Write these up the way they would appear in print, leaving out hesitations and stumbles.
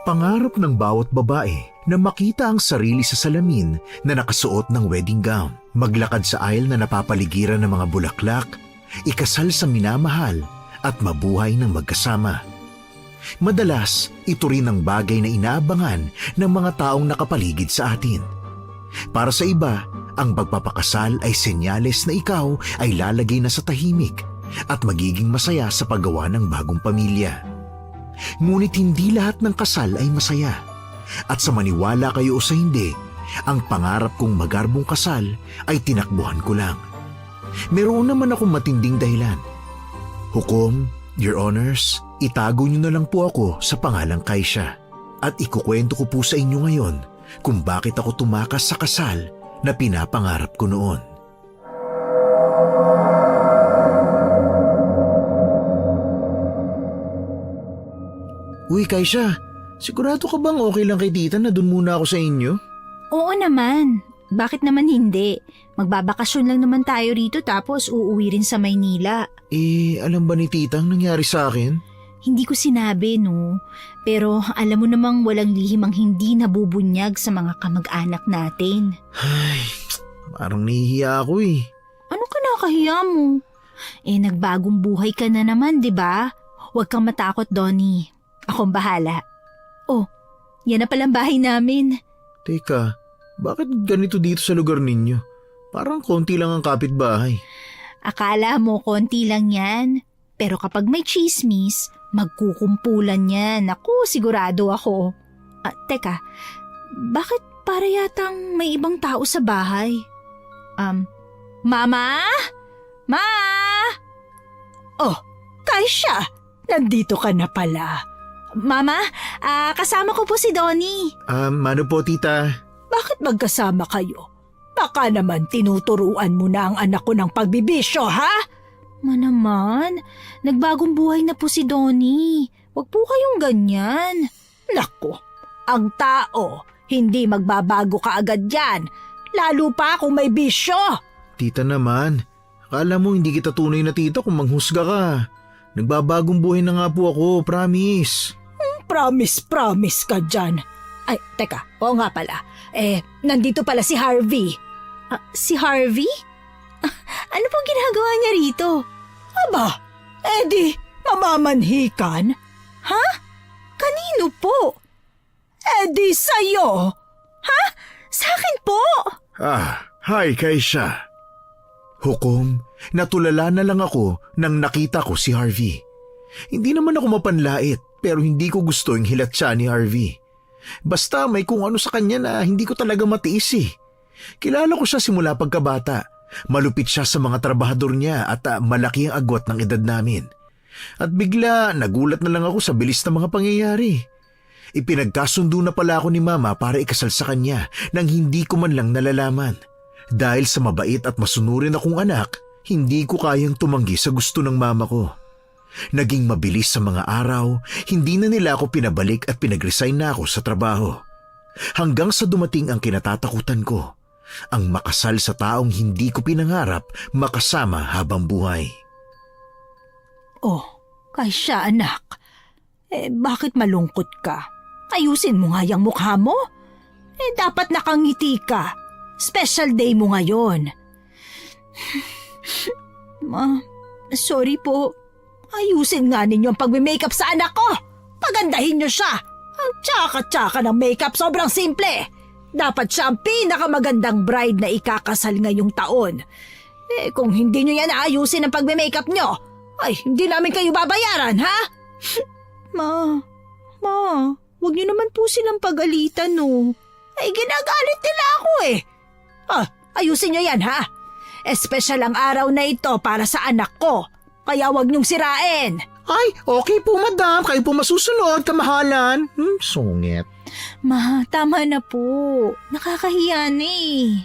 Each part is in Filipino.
Pangarap ng bawat babae na makita ang sarili sa salamin na nakasuot ng wedding gown, maglakad sa aisle na napapaligiran ng mga bulaklak, ikasal sa minamahal at mabuhay ng magkasama. Madalas, ito rin ang bagay na inaabangan ng mga taong nakapaligid sa atin. Para sa iba, ang pagpapakasal ay senyales na ikaw ay lalagay na sa tahimik at magiging masaya sa paggawa ng bagong pamilya. Ngunit hindi lahat ng kasal ay masaya. At sa maniwala kayo o sa hindi, ang pangarap kong magarbong kasal ay tinakbuhan ko lang. Meron naman akong matinding dahilan. Hukom, Your Honors, itago niyo na lang po ako sa pangalang Kaisha. At ikukwento ko po sa inyo ngayon kung bakit ako tumakas sa kasal na pinapangarap ko noon. Uy, Kaisha, sigurado ka bang okay lang kay tita na dun muna ako sa inyo? Oo naman. Bakit naman hindi? Magbabakasyon lang naman tayo rito tapos uuwi rin sa Maynila. Alam ba ni tita ang nangyari sa akin? Hindi ko sinabi, no? Pero alam mo namang walang lihim ang hindi nabubunyag sa mga kamag-anak natin. Ay, parang nahihiya ako eh. Ano ka nakahiya mo? Nagbagong buhay ka na naman, di ba? Huwag kang matakot, Donnie. Akong bahala. Oh, yan na palang bahay namin. Teka, bakit ganito dito sa lugar ninyo? Parang konti lang ang kapitbahay. Akala mo konti lang yan. Pero kapag may chismis, magkukumpulan yan. Naku, sigurado ako. Teka, bakit para yatang may ibang tao sa bahay? Mama? Ma? Oh, Kaisha, nandito ka na pala. Mama, kasama ko po si Donnie. Ano po, tita? Bakit magkasama kayo? Baka naman tinuturuan mo na ang anak ko ng pagbibisyo, ha? Naman, nagbagong buhay na po si Donnie. Huwag po kayong ganyan. Naku, ang tao, hindi magbabago kaagad yan. Lalo pa kung may bisyo. Tita naman, akala mo hindi kita tunay na tita kung manghusga ka. Nagbabagong buhay na nga po ako, promise. Promise ka dyan. Ay, teka, oo nga pala. Nandito pala si Harvey. Si Harvey? Ano pong ginagawa niya rito? Aba, di mamamanhikan. Ha? Kanino po? Di sa'yo. Ha? Sa akin po? Hi Kaisha. Hukom, natulala na lang ako nang nakita ko si Harvey. Hindi naman ako mapanlait pero hindi ko gusto yung hilat siya ni Harvey. Basta may kung ano sa kanya na hindi ko talaga matiis eh. Kilala ko siya simula pagkabata. Malupit siya sa mga trabahador niya at malaki ang agwat ng edad namin. At bigla nagulat na lang ako sa bilis ng mga pangyayari. Ipinagkasundo na pala ako ni Mama para ikasal sa kanya nang hindi ko man lang nalalaman. Dahil sa mabait at masunurin akong anak, hindi ko kayang tumanggi sa gusto ng mama ko. Naging mabilis sa mga araw, hindi na nila ako pinabalik at pinag-resign na ako sa trabaho. Hanggang sa dumating ang kinatatakutan ko, ang makasal sa taong hindi ko pinangarap makasama habang buhay. Oh, Kaisha anak, bakit malungkot ka? Ayusin mo nga yung mukha mo. Dapat nakangiti ka. Special day mo ngayon. Ma, sorry po. Ayusin nga ninyo ang pagme-makeup sa anak ko. Pagandahin niyo siya. Ang tsaka-tsaka ng makeup sobrang simple. Dapat siya ang pinakamagandang bride na ikakasal ngayong taon. Kung hindi niyo yan ayusin ang pagme-makeup niyo, ay hindi namin kayo babayaran, ha? Ma, huwag niyo naman po silang pagalitan, no? Ay ginagalit nila ako eh. Ayusin niyo yan, ha? Espesyal ang araw na ito para sa anak ko. Kaya huwag niyong sirain. Ay, okay po madam. Kayo po masusunod, kamahalan. Sungit. Ma, tama na po. Nakakahiya na eh.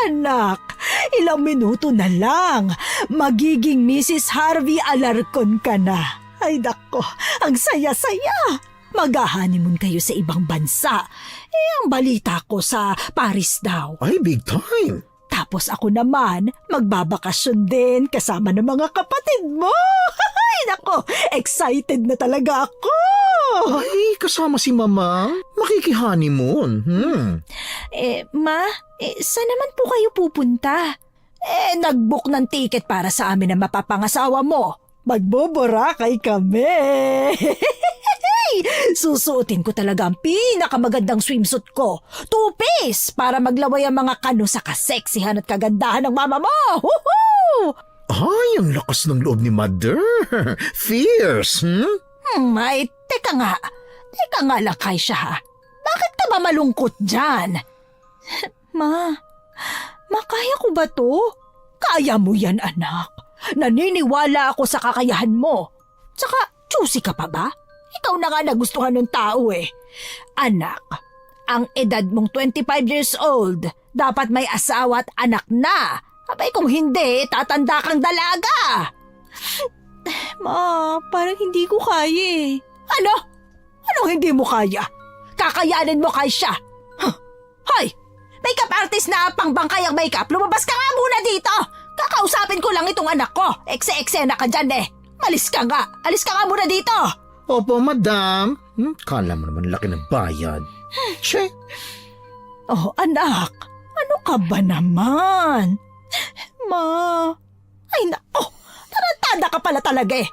Anak, ilang minuto na lang. Magiging Mrs. Harvey Alarcon ka na. Ay dako, ang saya-saya. Mag-honeymoon kayo sa ibang bansa. Ang balita ko sa Paris daw. Ay, big time. Tapos ako naman, magbabakasyon din kasama ng mga kapatid mo. Ay, nako, excited na talaga ako. Ay, kasama si Mama? Makiki-honeymoon. Ma, saan naman po kayo pupunta? Nag-book ng ticket para sa amin na mapapangasawa mo. Magboborakay kami. Susuotin ko talaga ang pinakamagandang swimsuit ko. 2-piece para maglaway ang mga kano sa kaseksihan at kagandahan ng mama mo. Woohoo! Ay, ang lakas ng loob ni Mother. Fierce, Ay, teka nga. Teka nga lang, Kaisha ha. Bakit ka ba malungkot dyan? Ma, kaya ko ba to? Kaya mo yan, anak. Naniniwala ako sa kakayahan mo. Tsaka, choosy ka pa ba? Ikaw na nga nagustuhan ng tao eh. Anak, ang edad mong 25 years old, dapat may asawa at anak na. Abay kung hindi, tatanda kang dalaga. Ma, parang hindi ko kaya eh. Ano? Anong hindi mo kaya? Kakayanin mo, Kaisha. Hoy! Makeup artist na pangbangkay ang makeup. Lumabas ka nga muna dito. Kakausapin ko lang itong anak ko. Ekse-eksena ka dyan eh. Malis ka nga. Alis ka nga muna dito. Opo, Madam. Kala mo naman laki ng bayad. Che. Oh, anak. Ano ka ba naman? Ma. Ay, nako. Tarantada ka pala talaga eh.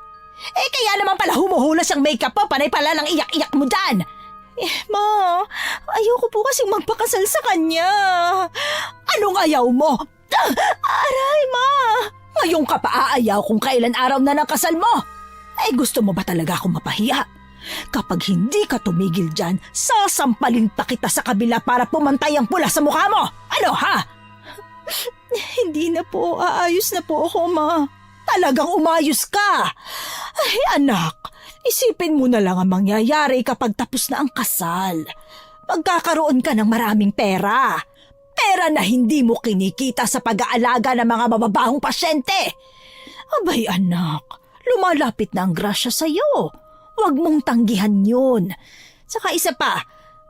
Kaya naman pala humuhulas ang makeup mo. Panay pala lang iyak-iyak mo dyan. Ma, ayoko po kasing magpakasal sa kanya. Anong ayaw mo? Aray, ma. Ngayon ka pa aayaw kung kailan araw na ng kasal mo. Gusto mo ba talaga akong mapahiya? Kapag hindi ka tumigil dyan, sasampalin pa kita sa kabila para pumantay ang pula sa mukha mo. Ano ha? Hindi na po. Aayos na po ako, ma. Talagang umayos ka. Ay, anak. Isipin mo na lang ang mangyayari kapag tapos na ang kasal. Magkakaroon ka ng maraming pera. Pera na hindi mo kinikita sa pag-aalaga ng mga mababahong pasyente. Abay anak, lumalapit na ang grasya sa'yo. Huwag mong tanggihan yun. Saka isa pa,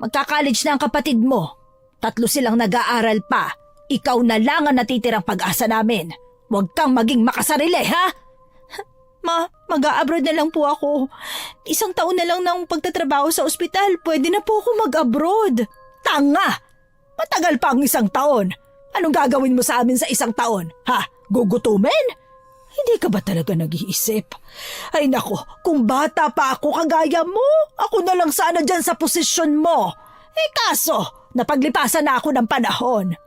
magka-college na ang kapatid mo. 3 silang nag-aaral pa. Ikaw na lang ang natitirang pag-asa namin. Huwag kang maging makasarili, ha? Ma, mag-a-abroad na lang po ako. 1 taon na lang ng pagtatrabaho sa ospital. Pwede na po ako mag-abroad. Tanga! Matagal pa ang 1 taon. Anong gagawin mo sa amin sa 1 taon? Ha? Gugutumin? Hindi ka ba talaga nag-iisip? Ay nako, kung bata pa ako kagaya mo, ako na lang sana dyan sa posisyon mo. Kaso, napaglipasan na ako ng panahon.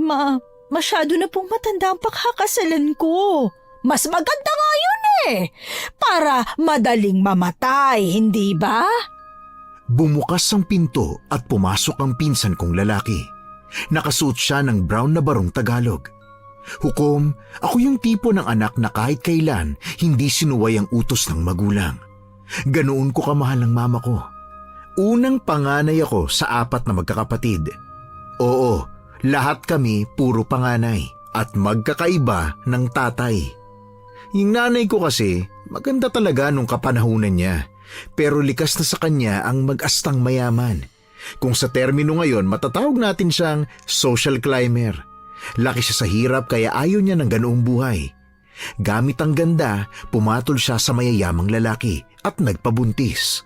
Ma, masyado na pong matanda ang pakakasalan ko. Mas maganda nga yun eh. Para madaling mamatay, hindi ba? Bumukas ang pinto at pumasok ang pinsan kong lalaki. Nakasuot siya ng brown na barong Tagalog. Hukom, ako yung tipo ng anak na kahit kailan hindi sinuway ang utos ng magulang. Ganoon ko kamahal ang mama ko. Unang panganay ako sa 4 na magkakapatid. Oo, lahat kami puro panganay at magkakaiba ng tatay. Yung nanay ko kasi, maganda talaga nung kapanahunan niya. Pero likas na sa kanya ang mag-astang mayaman. Kung sa termino ngayon, matatawag natin siyang social climber. Laki siya sa hirap kaya ayaw niya ng ganoong buhay. Gamit ang ganda, pumatol siya sa mayayamang lalaki at nagpabuntis.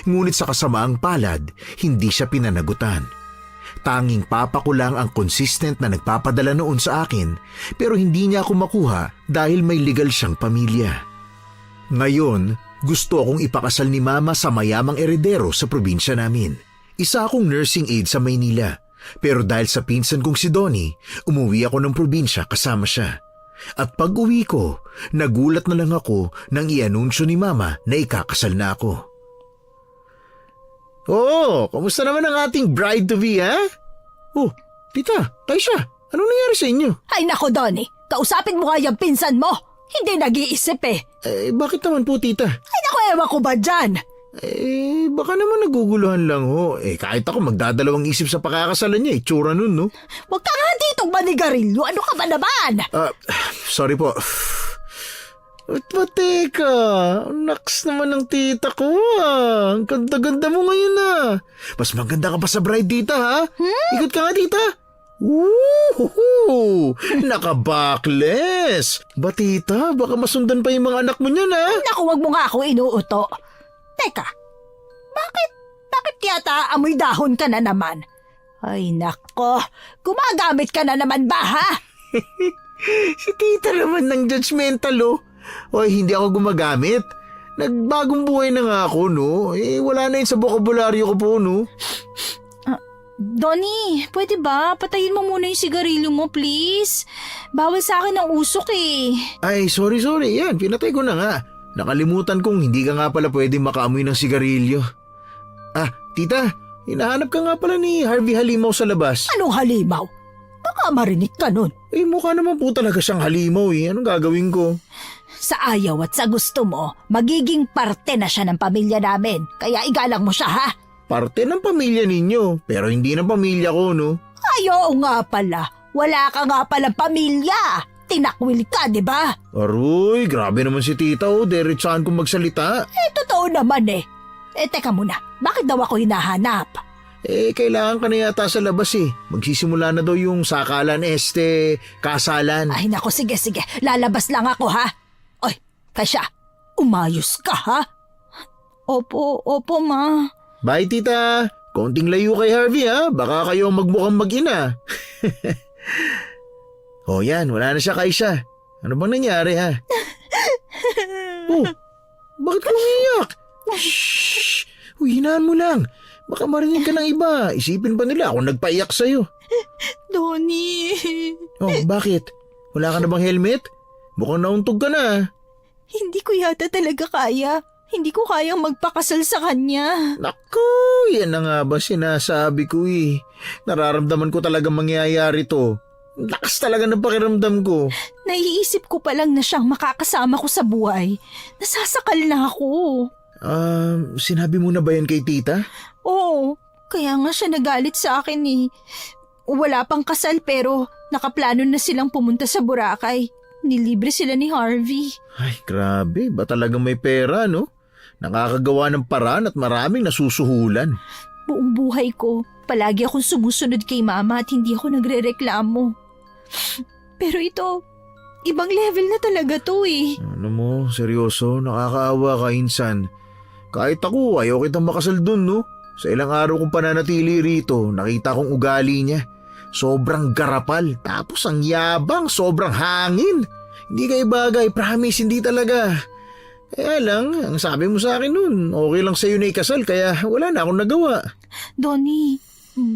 Ngunit sa kasamaang palad, hindi siya pinanagutan. Tanging papa ko lang ang consistent na nagpapadala noon sa akin pero hindi niya ako makuha dahil may legal siyang pamilya. Ngayon, gusto akong ipakasal ni mama sa mayamang eredero sa probinsya namin. Isa akong nursing aide sa Maynila pero dahil sa pinsan kong si Donnie, umuwi ako ng probinsya kasama siya. At pag uwi ko, nagulat na lang ako nang i-anunsyo ni mama na ikakasal na ako. Oh, kamusta naman ang ating bride-to-be, ha? Oh, tita, Taisha, anong nangyari sa inyo? Ay nako, Donnie. Kausapin mo nga yung pinsan mo. Hindi nag-iisip eh. Bakit naman po, tita? Ay nako, ewan ko ba dyan? Baka naman naguguluhan lang ho. Kahit ako magdadalawang isip sa pakakasalan niya, itsura nun, no? Huwag ka nga ditong manigarilyo. Ano ka ba naman? Sorry po. Ba't teka? Naks naman ng tita ko, Ang ganda-ganda mo ngayon, Mas maganda ka pa sa bride, tita, ha? Ikot ka nga, tita. Ooh, naka-backless. Batita, baka masundan pa yung mga anak mo niyan, ha? Naku, wag mo nga ako inuuto. Teka, bakit yata amoy dahon ka na naman? Ay nako, gumagamit ka na naman ba ha? Si tita naman ng judgmental, oh. Hoy, hindi ako gumagamit. Nagbagong buhay na nga ako, no? Wala na yun sa bokabularyo ko po, no? Donnie, pwede ba? Patayin mo muna yung sigarilyo mo, please. Bawal sa akin ang usok eh. Ay, sorry. Yan, pinatay ko na nga. Nakalimutan kong hindi ka nga pala pwede makaamoy ng sigarilyo. Ah, tita, hinahanap ka nga pala ni Harvey Halimaw sa labas. Anong halimaw? Baka marinig ka nun. Mukha naman po talaga siyang halimaw eh. Anong gagawin ko? Sa ayaw at sa gusto mo, magiging parte na siya ng pamilya namin. Kaya igalang mo siya ha? Parte ng pamilya ninyo, pero hindi ng pamilya ko, no? Ay, oo nga pala. Wala ka nga palang pamilya. Tinakwil ka, di ba? Aroy, grabe naman si tita, oh. Diretsahan kong magsalita. Totoo naman eh. Teka muna. Bakit daw ako hinahanap? Kailangan ka na yata sa labas eh. Magsisimula na daw yung sakalan, kasalan. Ay nako, sige. Lalabas lang ako ha. Oy, Kasya, umayos ka ha? Opo, ma. Bye, tita. Konting layo kay Harvey, ha? Baka kayo magmukhang mag-ina. Oh, yan. Wala na siya, Kaisha. Ano bang nangyari, ha? Oh, bakit ka umiyak? Shhh! Uy, hinaan mo lang. Baka marinig ka ng iba. Isipin pa nila ako nagpaiyak sa'yo. Donnie. Oh, bakit? Wala ka na bang helmet? Mukhang nauntog ka na. Hindi ko yata talaga kaya. Hindi ko kayang magpakasal sa kanya. Naku, yan na nga ba sinasabi ko eh. Nararamdaman ko talaga mangyayari to. Lakas talaga ng pakiramdam ko. Naiisip ko pa lang na siyang makakasama ko sa buhay. Nasasakal na ako. Sinabi mo na ba yan kay tita? Oo, kaya nga siya nagalit sa akin eh. Wala pang kasal pero nakaplano na silang pumunta sa Boracay. Nilibre sila ni Harvey. Ay, grabe. Ba talagang may pera, no? Nakakagawa ng paraan at maraming nasusuhulan. Buong buhay ko, palagi akong sumusunod kay mama at hindi ako nagrereklamo. Pero ito, ibang level na talaga to eh. Ano mo, seryoso, nakakaawa ka insan. Kahit ako, ayaw kitang makasal dun, no? Sa ilang araw kong pananatili rito, nakita kong ugali niya. Sobrang garapal, tapos ang yabang, sobrang hangin. Hindi kayo bagay, promise, hindi talaga. Kaya lang, ang sabi mo sa akin nun, okay lang sa'yo na ikasal, kaya wala na akong nagawa. Donnie,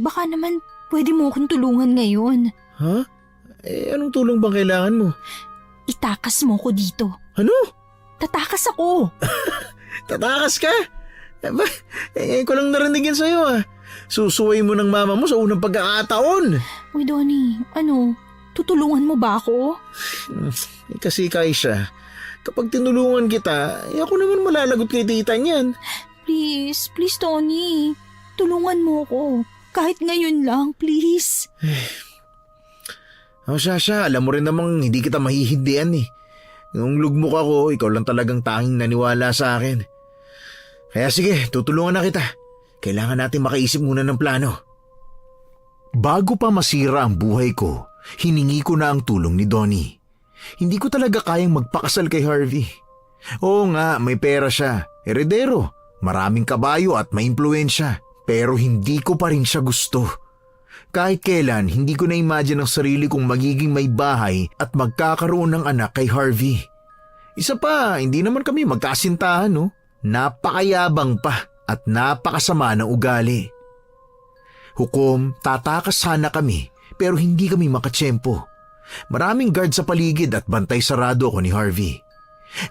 baka naman pwede mo akong tulungan ngayon. Ha? Anong tulong bang kailangan mo? Itakas mo ko dito. Ano? Tatakas ako. Tatakas ka? Ngayon ko lang narinig yan sa'yo ah. Susuway mo ng mama mo sa unang pagkakataon. Uy, Donnie, tutulungan mo ba ako? Kasi Kaisha, kapag tinulungan kita, ako naman malalagot kay tita niyan. Please, Donnie. Tulungan mo ko. Kahit ngayon lang, please. Sasha, alam mo rin namang hindi kita mahihindian eh. Nung lugmok ako, ikaw lang talagang tanging naniwala sa akin. Kaya sige, tutulungan na kita. Kailangan natin makaisip muna ng plano. Bago pa masira ang buhay ko, hiningi ko na ang tulong ni Donnie. Hindi ko talaga kayang magpakasal kay Harvey. Oo nga, may pera siya, heredero, maraming kabayo at may impluwensya. Pero hindi ko pa rin siya gusto. Kahit kailan, hindi ko na-imagine ang sarili kong magiging may bahay at magkakaroon ng anak kay Harvey. Isa pa, hindi naman kami magkasintahan, no? Napakayabang pa at napakasama ng ugali. Hukom, tatakas sana kami pero hindi kami makatsyempo. Maraming guard sa paligid at bantay sarado ako ni Harvey.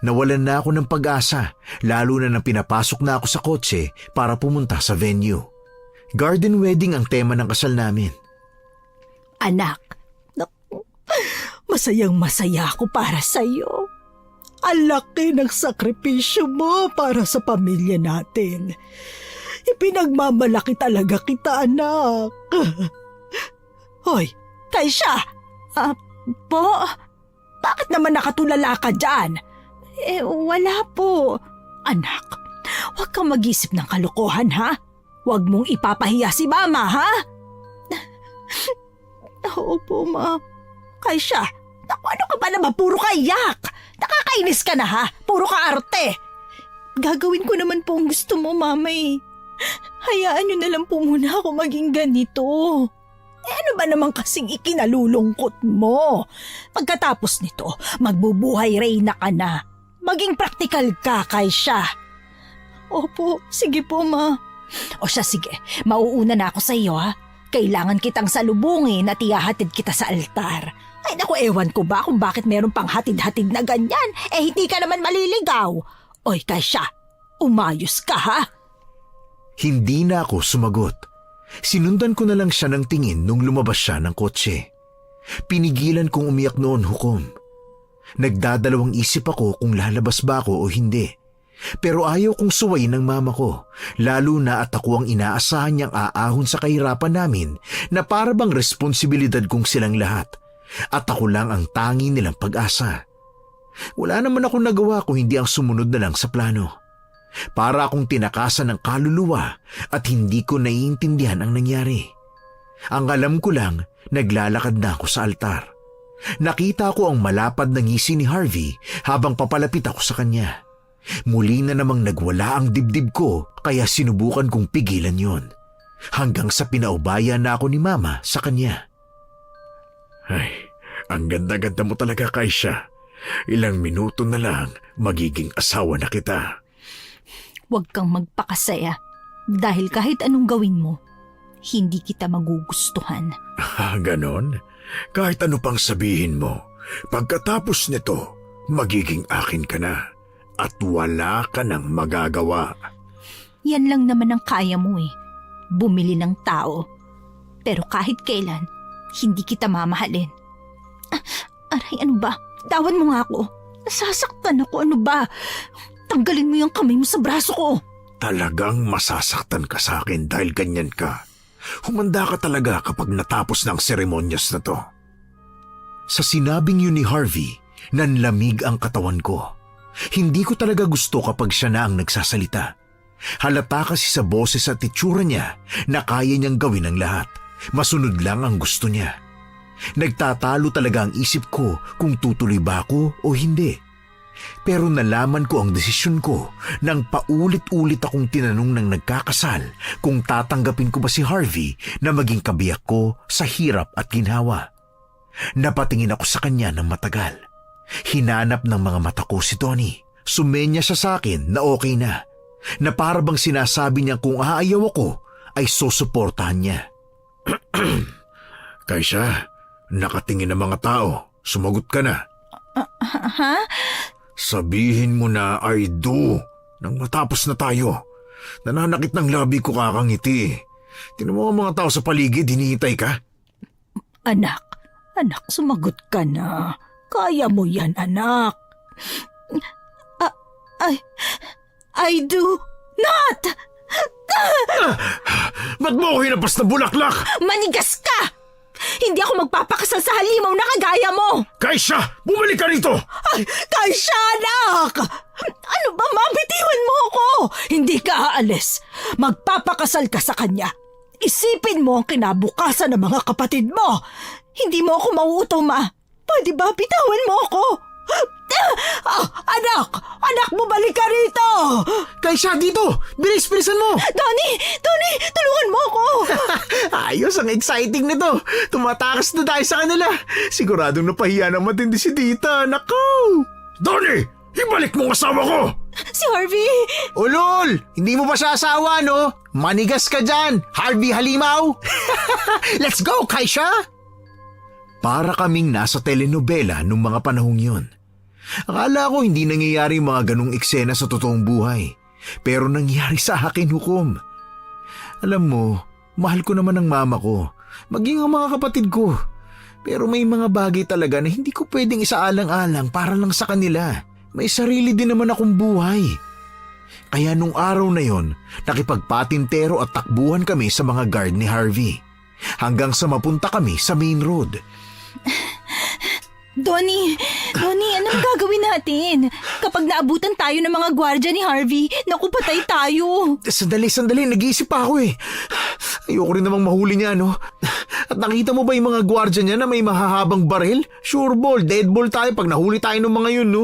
Nawalan na ako ng pag-asa, lalo na nang pinapasok na ako sa kotse para pumunta sa venue. Garden wedding ang tema ng kasal namin. Anak, masayang masaya ako para sa'yo. Ang laki ng sakripisyo mo para sa pamilya natin. Ipinagmamalaki talaga kita, anak. Hoy, Kaisha! Po? Bakit naman nakatulala ka dyan? Wala po. Anak, huwag kang mag-isip ng kalokohan, ha? Huwag mong ipapahiya si mama, ha? Opo, Ma. Kaisha, naku, ano ka ba naman? Puro ka iyak. Nakakainis ka na ha. Puro ka arte. Gagawin ko naman po ang gusto mo, Mama eh. Hayaan niyo na lang po muna ako maging ganito. Ano ba naman kasing ikinalulungkot mo? Pagkatapos nito, magbubuhay reyna ka na. Maging praktikal ka, Kaisha. Opo, sige po, Ma. O siya, sige. Mauuna na ako sa iyo ha. Kailangan kitang salubungin at ihahatid kita sa altar. Ay naku, ewan ko ba kung bakit meron pang hatid-hatid na ganyan. Hindi ka naman maliligaw. Oy, Kaisha, umayos ka ha? Hindi na ako sumagot. Sinundan ko na lang siya ng tingin nung lumabas siya ng kotse. Pinigilan kong umiyak noon, Hukom. Nagdadalawang isip ako kung lalabas ba ako o hindi. Pero ayaw kong suwayin ng mama ko, lalo na at ako ang inaasahan niyang aahon sa kahirapan namin na para bang responsibilidad kong silang lahat. At ako lang ang tangi nilang pag-asa. Wala naman akong nagawa kung hindi ang sumunod na lang sa plano. Para akong tinakasan ng kaluluwa at hindi ko naiintindihan ang nangyari. Ang alam ko lang, naglalakad na ako sa altar. Nakita ko ang malapad na ngisi ni Harvey habang papalapit ako sa kanya. Muli na namang nagwala ang dibdib ko kaya sinubukan kong pigilan yon. Hanggang sa pinaubaya na ako ni Mama sa kanya. Ay, ang ganda-ganda mo talaga, Kaisha. Ilang minuto na lang, magiging asawa na kita. Huwag kang magpakasaya dahil kahit anong gawin mo, hindi kita magugustuhan. Ganon? Kahit ano pang sabihin mo, pagkatapos nito, magiging akin ka na at wala ka nang magagawa. Yan lang naman ang kaya mo eh. Bumili ng tao. Pero kahit kailan, hindi kita mamahalin. Aray, ano ba? Tawan mo nga ako. Nasasaktan ako, ano ba? Tanggalin mo yung kamay mo sa braso ko. Talagang masasaktan ka sa akin dahil ganyan ka. Humanda ka talaga kapag natapos ng seremonyas na to. Sa sinabing yun ni Harvey, nanlamig ang katawan ko. Hindi ko talaga gusto kapag siya na ang nagsasalita. Halata kasi sa boses at itsura niya na kaya niyang gawin ang lahat. Masunod lang ang gusto niya. Nagtatalo talaga ang isip ko kung tutuloy ba ako o hindi. Pero nalaman ko ang desisyon ko nang paulit-ulit akong tinanong ng nagkakasal kung tatanggapin ko ba si Harvey na maging kabiyak ko sa hirap at ginhawa. Napatingin ako sa kanya ng matagal. Hinanap ng mga mata ko si Tony. Sumenya siya sa akin na okay na. Na para bang sinasabi niya kung aayaw ako ay susuportahan niya. Kaisha, nakatingin ang mga tao. Sumagot ka na. Ha? Sabihin mo na I do nang matapos na tayo. Nananakit ng labi ko kakangiti. Tinan mo ang mga tao sa paligid, hinihintay ka. Anak, sumagot ka na. Kaya mo yan, anak. I do not! Ba't mo ako hinapas na bulaklak? Manigas ka! Hindi ako magpapakasal sa halimaw na kagaya mo! Kaisha, bumalik ka rito! Ay, Kaisha, anak! Ano ba, mabitiwan mo ako? Hindi ka aalis. Magpapakasal ka sa kanya. Isipin mo ang kinabukasan ng mga kapatid mo. Hindi mo ako mauuto, Ma. Pwede ba bitawan mo ako? Anak, bumalik ka rito! Kaisha, dito! Bilis-bilisan mo! Donnie, tulungan mo ako! Ayos, ang exciting nito. Tumatakas na tayo sa kanila. Siguradong napahiya ng matindi si Tita. Nako! Donnie, ibalik mo ang asawa ko! Si Harvey! Ulol! Hindi mo ba siya asawa, no? Manigas ka dyan, Harvey Halimaw! Let's go, Kaisha! Para kaming nasa telenovela nung mga panahong yun. Akala ko hindi nangyayari mga ganong eksena sa totoong buhay. Pero nangyari sa akin, Hukom. Alam mo, mahal ko naman ang mama ko. Maging ang mga kapatid ko. Pero may mga bagay talaga na hindi ko pwedeng isaalang-alang para lang sa kanila. May sarili din naman akong buhay. Kaya nung araw na yon, nakipagpatintero at takbuhan kami sa mga guard ni Harvey. Hanggang sa mapunta kami sa main road. Donnie, anong gagawin natin? Kapag naabutan tayo ng mga gwardya ni Harvey, naku, patay tayo. Sandali, nag-iisip pa ako eh. Ayoko rin namang mahuli niya, no? At nakita mo ba yung mga gwardya niya na may mahahabang baril? Sure ball, dead ball tayo pag nahuli tayo ng mga yun, no?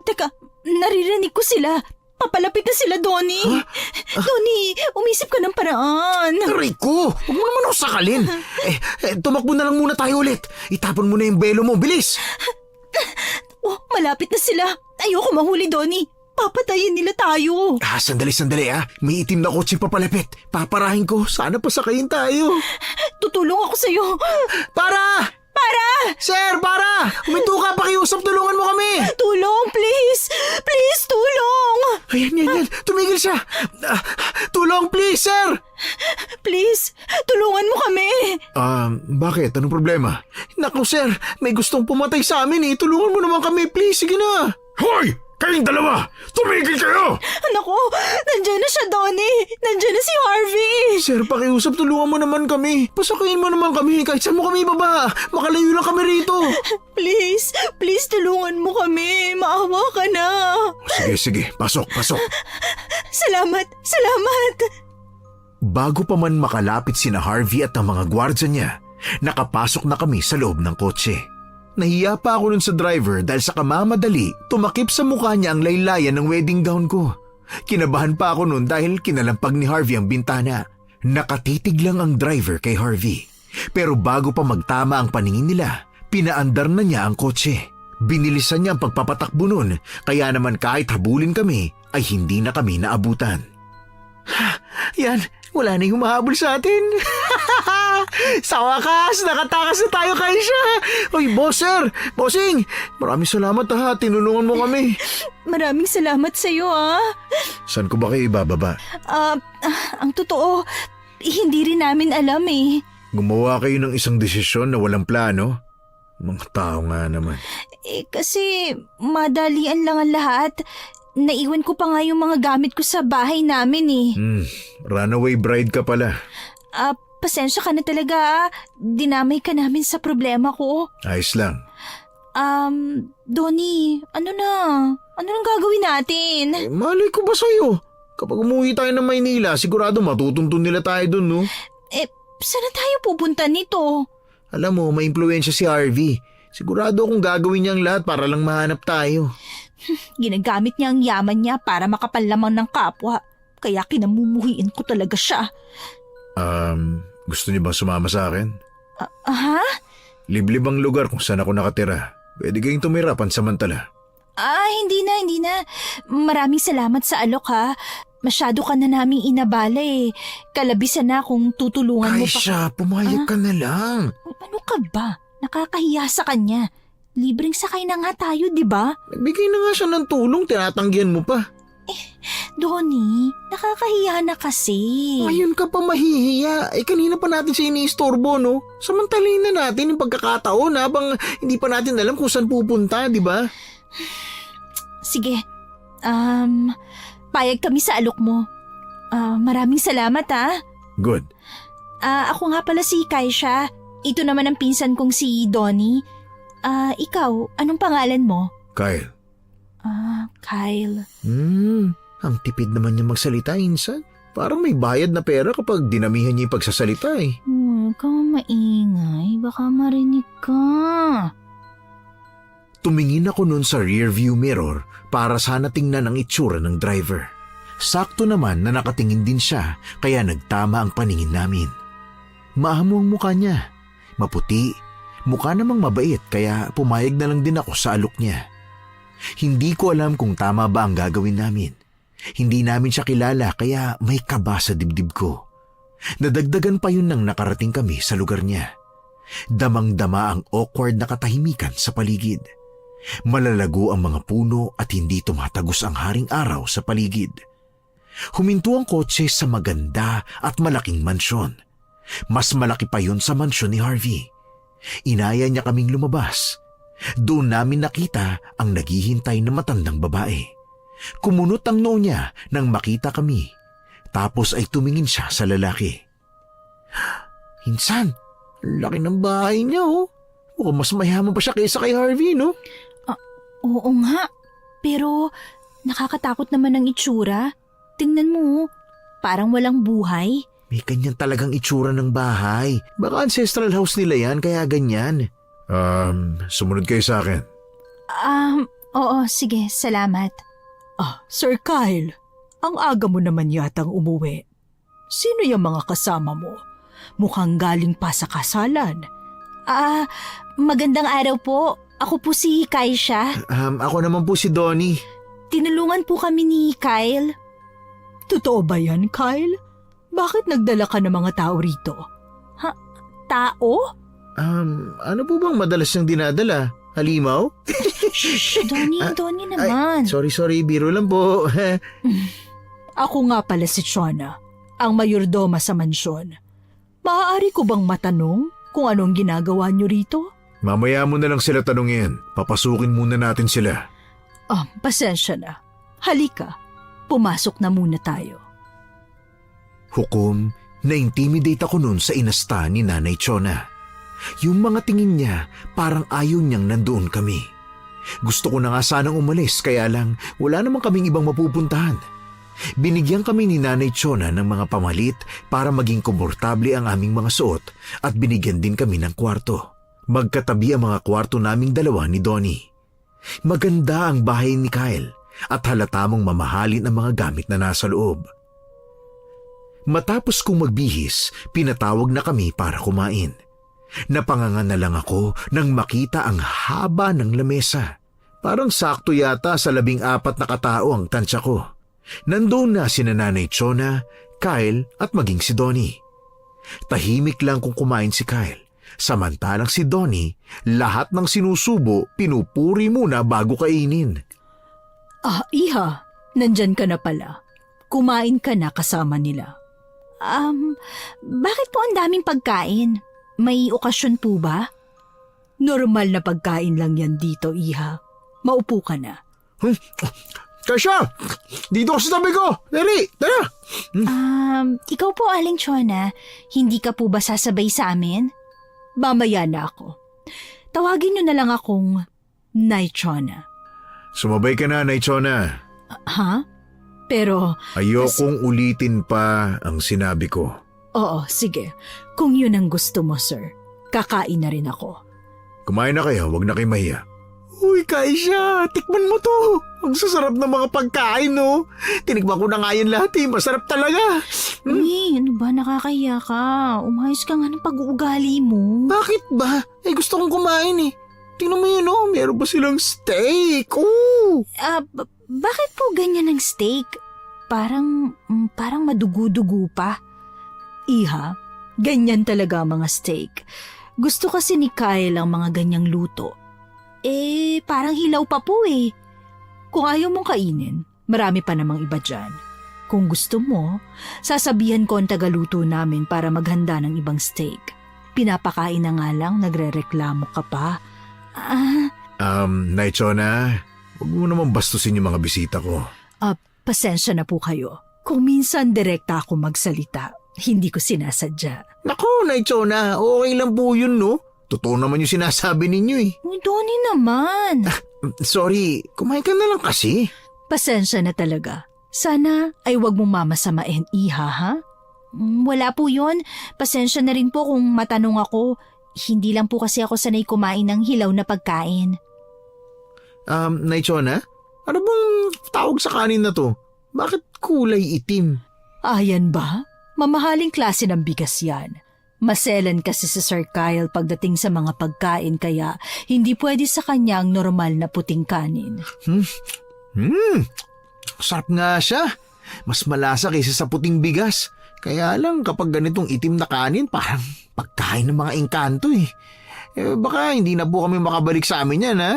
Teka, naririnig ko sila. Papalapit na sila, Donnie. Donnie, umisip ka ng paraan. Rico, huwag mo naman ako sakalin. Tumakbo na lang muna tayo ulit. Itapon mo na yung belo mo, bilis. Oh, malapit na sila. Ayoko mahuli, Donnie. Papatayin nila tayo. Sandali May itim na kotse papalapit. Paparahin ko, sana pasakayin tayo. Tutulong ako sa'yo. Para! Sir, para! Huminto ka, pakiusap, tulungan mo kami! Tulong, please! Please, tulong! Ayan. Tumigil siya. Tulong, please, sir! Please, tulungan mo kami! Bakit? Anong problema? Naku, sir, may gustong pumatay sa amin eh. Tulungan mo naman kami, please. Sige na. Hoy! Kayong dalawa! Tumigil kayo! Naku, nandiyan na siya, Donnie! Nandiyan na si Harvey! Sir, pakiusap, tulungan mo naman kami. Pasakayin mo naman kami kahit saan mo kami baba. Makalayo lang kami rito. Please, tulungan mo kami. Maawa ka na. Sige, pasok. Salamat! Bago pa man makalapit sina Harvey at ang mga gwardya niya, nakapasok na kami sa loob ng kotse. Nahiya pa ako nun sa driver dahil sa kamamadali, tumakip sa mukha niya ang laylayan ng wedding gown ko. Kinabahan pa ako nun dahil kinalampag ni Harvey ang bintana. Nakatitig lang ang driver kay Harvey. Pero bago pa magtama ang paningin nila, pinaandar na niya ang kotse. Binilisan niya ang pagpapatakbo nun, kaya naman kahit habulin kami, ay hindi na kami naabutan. Yan, wala na yung humahabol sa atin. Sa wakas, nakatakas na tayo kay siya. Oy, bossing, maraming salamat ha, tinulungan mo kami. Maraming salamat sa iyo, Saan ko ba kayo ibababa? Ang totoo, hindi rin namin alam eh. Gumawa kayo ng isang desisyon na walang plano? Mga tao nga naman. Kasi madalian lang ang lahat. Naiwan ko pa nga yung mga gamit ko sa bahay namin eh. Runaway bride ka pala. Pasensya ka na talaga. Dinamay ka namin sa problema ko. Ayos lang. Donnie, ano nang gagawin natin? Malay ko ba sa'yo? Kapag umuwi tayo ng Maynila, sigurado matutuntun nila tayo dun, no? Saan na tayo pupunta nito? Alam mo, may impluwensya si Harvey. Sigurado akong gagawin niya ang lahat para lang mahanap tayo. Ginagamit niya ang yaman niya para makapanlamang ng kapwa. Kaya kinamumuhiin ko talaga siya. Gusto niyo bang sumama sa akin? Ha? Liblib ang lugar kung saan ako nakatira. Pwede kayong tumira pansamantala. Hindi na. Maraming salamat sa alok ha. Masyado ka na naming inabala eh. Kalabisan na kung tutulungan mo pa. Aisha, pumayag ka na lang. Ano ka ba? Nakakahiya sa kanya. Libreng sakay na nga tayo, di ba? Nagbigay na nga siya ng tulong, tinatanggihan mo pa. Donnie, nakakahiya na kasi. Ngayon ka pa mahihiya. Kanina pa natin siya iniistorbo, no? Samantalin na natin yung pagkakataon habang hindi pa natin alam kung saan pupunta, di ba? Sige. Payag kami sa alok mo. Maraming salamat ha. Good. Ako nga pala si Kaisha. Ito naman ang pinsan kong si Donnie. Ikaw, anong pangalan mo? Kyle. Kyle. Ang tipid naman niya magsalita, insan. Parang may bayad na pera kapag dinamihan niya yung pagsasalita eh. Huwag kang maingay. Baka marinig ka. Tumingin ako nun sa rearview mirror para sana tingnan ang itsura ng driver. Sakto naman na nakatingin din siya kaya nagtama ang paningin namin. Maamo ang mukha niya. Maputi. Mukha namang mabait kaya pumayag na lang din ako sa alok niya. Hindi ko alam kung tama ba ang gagawin namin. Hindi namin siya kilala kaya may kaba sa dibdib ko. Nadagdagan pa yun nang nakarating kami sa lugar niya. Damang-dama ang awkward na katahimikan sa paligid. Malalago ang mga puno at hindi tumatagos ang haring araw sa paligid. Huminto ang kotse sa maganda at malaking mansyon. Mas malaki pa yun sa mansyon ni Harvey. Inaya niya kaming lumabas. Doon namin nakita ang naghihintay na matandang babae. Kumunot ang noo niya nang makita kami. Tapos ay tumingin siya sa lalaki. Insan, laki ng bahay niya oh. Mukhang mas mayaman pa siya kaysa kay Harvey, no? Oo nga, pero nakakatakot naman ang itsura. Tingnan mo, parang walang buhay. May kanyan talagang itsura ng bahay. Baka ancestral house nila yan, kaya ganyan. Sumunod kayo sa akin. Oo, sige, salamat. Sir Kyle, ang aga mo naman yatang umuwi. Sino yung mga kasama mo? Mukhang galing pa sa kasalan. Magandang araw po. Ako po si Kaisha. Ako naman po si Donnie. Tinulungan po kami ni Kyle. Totoo ba yan, Kyle? Bakit nagdala ka ng mga tao rito? Tao? Ano po bang madalas niyang dinadala? Halimaw? Donnie naman. Sorry, biro lang po. Ako nga pala si Chona, ang mayordoma sa mansyon. Maaari ko bang matanong kung anong ginagawa niyo rito? Mamaya mo na lang sila tanungin. Papasukin muna natin sila. Pasensya na. Halika, pumasok na muna tayo. Hukom, na-intimidate ako noon sa inasta ni Nanay Chona. Yung mga tingin niya, parang ayaw niyang nandoon kami. Gusto ko na nga sanang umalis, kaya lang wala namang kaming ibang mapupuntahan. Binigyan kami ni Nanay Chona ng mga pamalit para maging komportable ang aming mga suot at binigyan din kami ng kwarto. Magkatabi ang mga kwarto naming dalawa ni Donnie. Maganda ang bahay ni Kyle at halata mong mamahalin ang mga gamit na nasa loob. Matapos kong magbihis, pinatawag na kami para kumain. Napangangan na lang ako nang makita ang haba ng lamesa. Parang sakto yata sa 14 na katao ang tansya ko. Nandoon na sina Nanay Chona, Kyle at maging si Donnie. Tahimik lang kung kumain si Kyle. Samantalang si Donnie, lahat ng sinusubo, pinupuri muna bago kainin. Iha, nandyan ka na pala. Kumain ka na kasama nila. Bakit po ang daming pagkain? May okasyon po ba? Normal na pagkain lang yan dito, Iha. Maupo ka na. Kasha! Dito ka sa tabi ko! Dali! Tara! Ikaw po, Aling Chona, hindi ka po ba sasabay sa amin? Mamaya na ako. Tawagin niyo na lang akong Nay Chona. Sumabay ka na, Nay Chona. Pero, Ayokong ulitin pa ang sinabi ko. oo, sige. Kung yun ang gusto mo, sir. Kakain na rin ako. Kumain na kayo, wag na kayo mahiya. Uy, Kaisha! Tikman mo to! Ang sasarap ng mga pagkain, no? Tinikman ko na nga yan lahat, eh. Masarap talaga! Uy, ano ba, nakakahiya ka? Umayos ka nga ng pag-uugali mo. Bakit ba? Gusto kong kumain, eh. Tingnan mo yun, oh. Meron pa silang steak. Ooh! Bakit po ganyan ang steak? Parang madugo-dugo pa. Iha, ganyan talaga ang mga steak. Gusto kasi ni Kyle ang mga ganyang luto. Parang hilaw pa po eh. Kung ayaw mong kainin, marami pa namang iba dyan. Kung gusto mo, sasabihan ko ang tagaluto namin para maghanda ng ibang steak. Pinapakain na nga lang, nagre-reklamo ka pa. Nay Chona, huwag mo naman bastusin yung mga bisita ko. Pasensya na po kayo. Kung minsan direkta ako magsalita, hindi ko sinasadya. Naku, Nay Chona, okay lang po yun, no? Totoo naman yung sinasabi ninyo, eh. Uy, Donnie naman. Sorry, kumain ka na lang kasi. Pasensya na talaga. Sana ay wag mong mamasamain, Iha, ha? Wala po yun. Pasensya na rin po kung matanong ako. Hindi lang po kasi ako sanay kumain ng hilaw na pagkain. Nay Chona, ano bang tawag sa kanin na to? Bakit kulay itim? Ayan ba? Mamahaling klase ng bigas yan. Maselan kasi si Sir Kyle pagdating sa mga pagkain kaya hindi pwede sa kanya ang normal na puting kanin. Sarap nga siya. Mas malasa kaysa sa puting bigas. Kaya lang kapag ganitong itim na kanin, parang pagkain ng mga engkanto eh. Baka hindi na po kami makabalik sa amin yan, ha?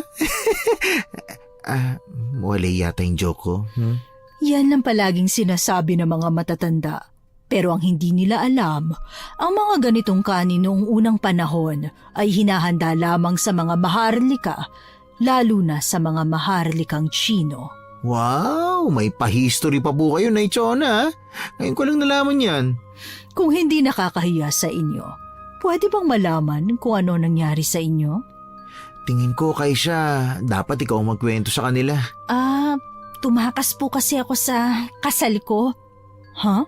Wala yata yung joke ko. Yan lang palaging sinasabi ng mga matatanda. Pero ang hindi nila alam, ang mga ganitong kanin noong unang panahon ay hinahanda lamang sa mga maharlika, lalo na sa mga maharlikang Chino. Wow, may pa-history pa po kayo, Nay Chona. Ngayon ko lang nalaman yan. Kung hindi nakakahiya sa inyo, Pwede bang malaman kung ano nangyari sa inyo? Tingin ko, Kaisha, dapat ikaw magkwento sa kanila. Tumakas po kasi ako sa kasal ko. Ha?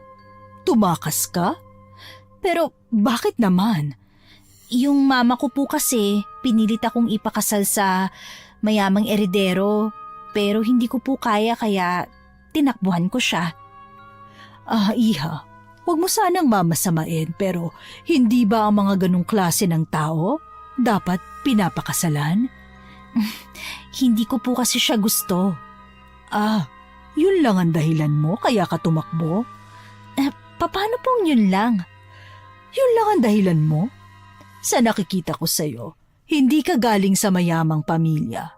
Tumakas ka? Pero bakit naman? Yung mama ko po kasi pinilit akong ipakasal sa mayamang eredero pero hindi ko po kaya tinakbuhan ko siya. Iha, huwag mo sanang mamasamain pero hindi ba ang mga ganong klase ng tao dapat pinapakasalan? Hindi ko po kasi siya gusto. Yun lang ang dahilan mo kaya ka tumakbo? Paano pong yun lang? Yun lang ang dahilan mo? Sa nakikita ko sa'yo, hindi ka galing sa mayamang pamilya.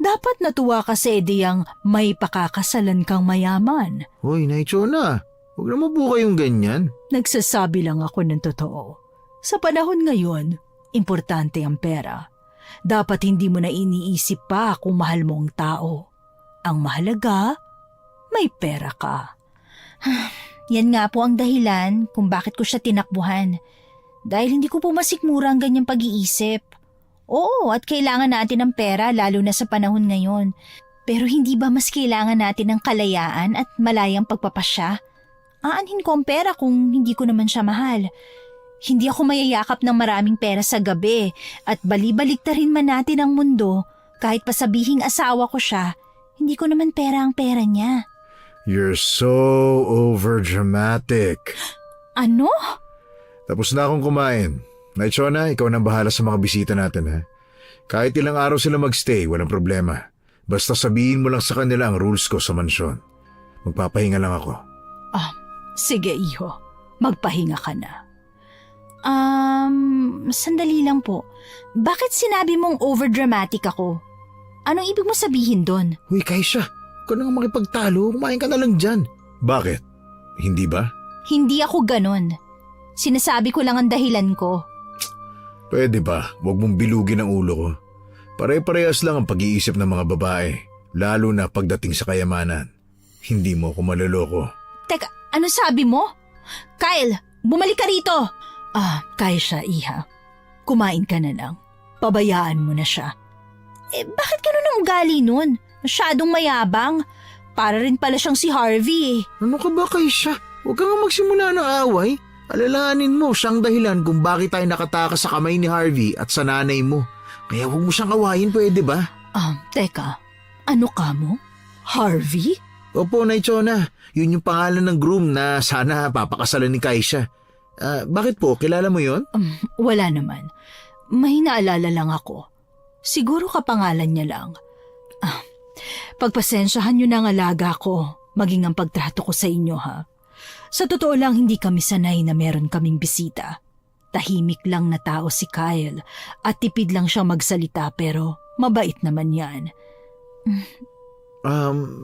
Dapat natuwa ka sa ideyang may pakakasalan kang mayaman. Hoy, Naichona, huwag na mabuka yung ganyan. Nagsasabi lang ako ng totoo. Sa panahon ngayon, importante ang pera. Dapat hindi mo na iniisip pa kung mahal mo ang tao. Ang mahalaga, may pera ka. Yan nga po ang dahilan kung bakit ko siya tinakbuhan. Dahil hindi ko po masikmura ang ganyang pag-iisip. Oo, at kailangan natin ng pera lalo na sa panahon ngayon. Pero hindi ba mas kailangan natin ng kalayaan at malayang pagpapasya? Aanhin ko ang pera kung hindi ko naman siya mahal. Hindi ako mayayakap ng maraming pera sa gabi at bali-baliktarin man natin ang mundo kahit pasabihing asawa ko siya, hindi ko naman pera ang pera niya. You're so overdramatic. Ano? Tapos na akong kumain. Naichona, ikaw nang bahala sa mga bisita natin, ha? Kahit ilang araw sila magstay, walang problema. Basta sabihin mo lang sa kanila ang rules ko sa mansyon. Magpapahinga lang ako. Sige iho, magpahinga ka na. Sandali lang po. Bakit sinabi mong overdramatic ako? Anong ibig mo sabihin doon? Hoy, Kaisha, huwag ka nang makipagtalo. Kumain ka na lang dyan. Bakit? Hindi ba? Hindi ako ganon. Sinasabi ko lang ang dahilan ko. Pwede ba? Huwag mong bilugin ang ulo ko. Pare-parehas lang ang pag-iisip ng mga babae, lalo na pagdating sa kayamanan. Hindi mo ako maloloko. Teka, ano sabi mo? Kyle, bumalik ka rito! Kaya siya, iha. Kumain ka na lang. Pabayaan mo na siya. Bakit ganun ang ugali nun? Masyadong mayabang. Para rin pala siyang si Harvey. Ano ka ba, Kaisha? Huwag ka nga magsimula ng away. Alalahanin mo siyang dahilan kung bakit tayo nakatakas sa kamay ni Harvey at sa nanay mo. Kaya huwag mo siyang awayin, pwede ba? Teka. Ano ka mo? Harvey? Opo, Naichona. Yun yung pangalan ng groom na sana papakasalan ni Kaisha. Bakit po? Kilala mo yon? Wala naman. May naalala lang ako. Siguro kapangalan niya lang. Pagpasensyahan niyo na ang alaga ko, maging ang pagtrato ko sa inyo, ha? Sa totoo lang, hindi kami sanay na meron kaming bisita. Tahimik lang na tao si Kyle at tipid lang siyang magsalita pero mabait naman yan.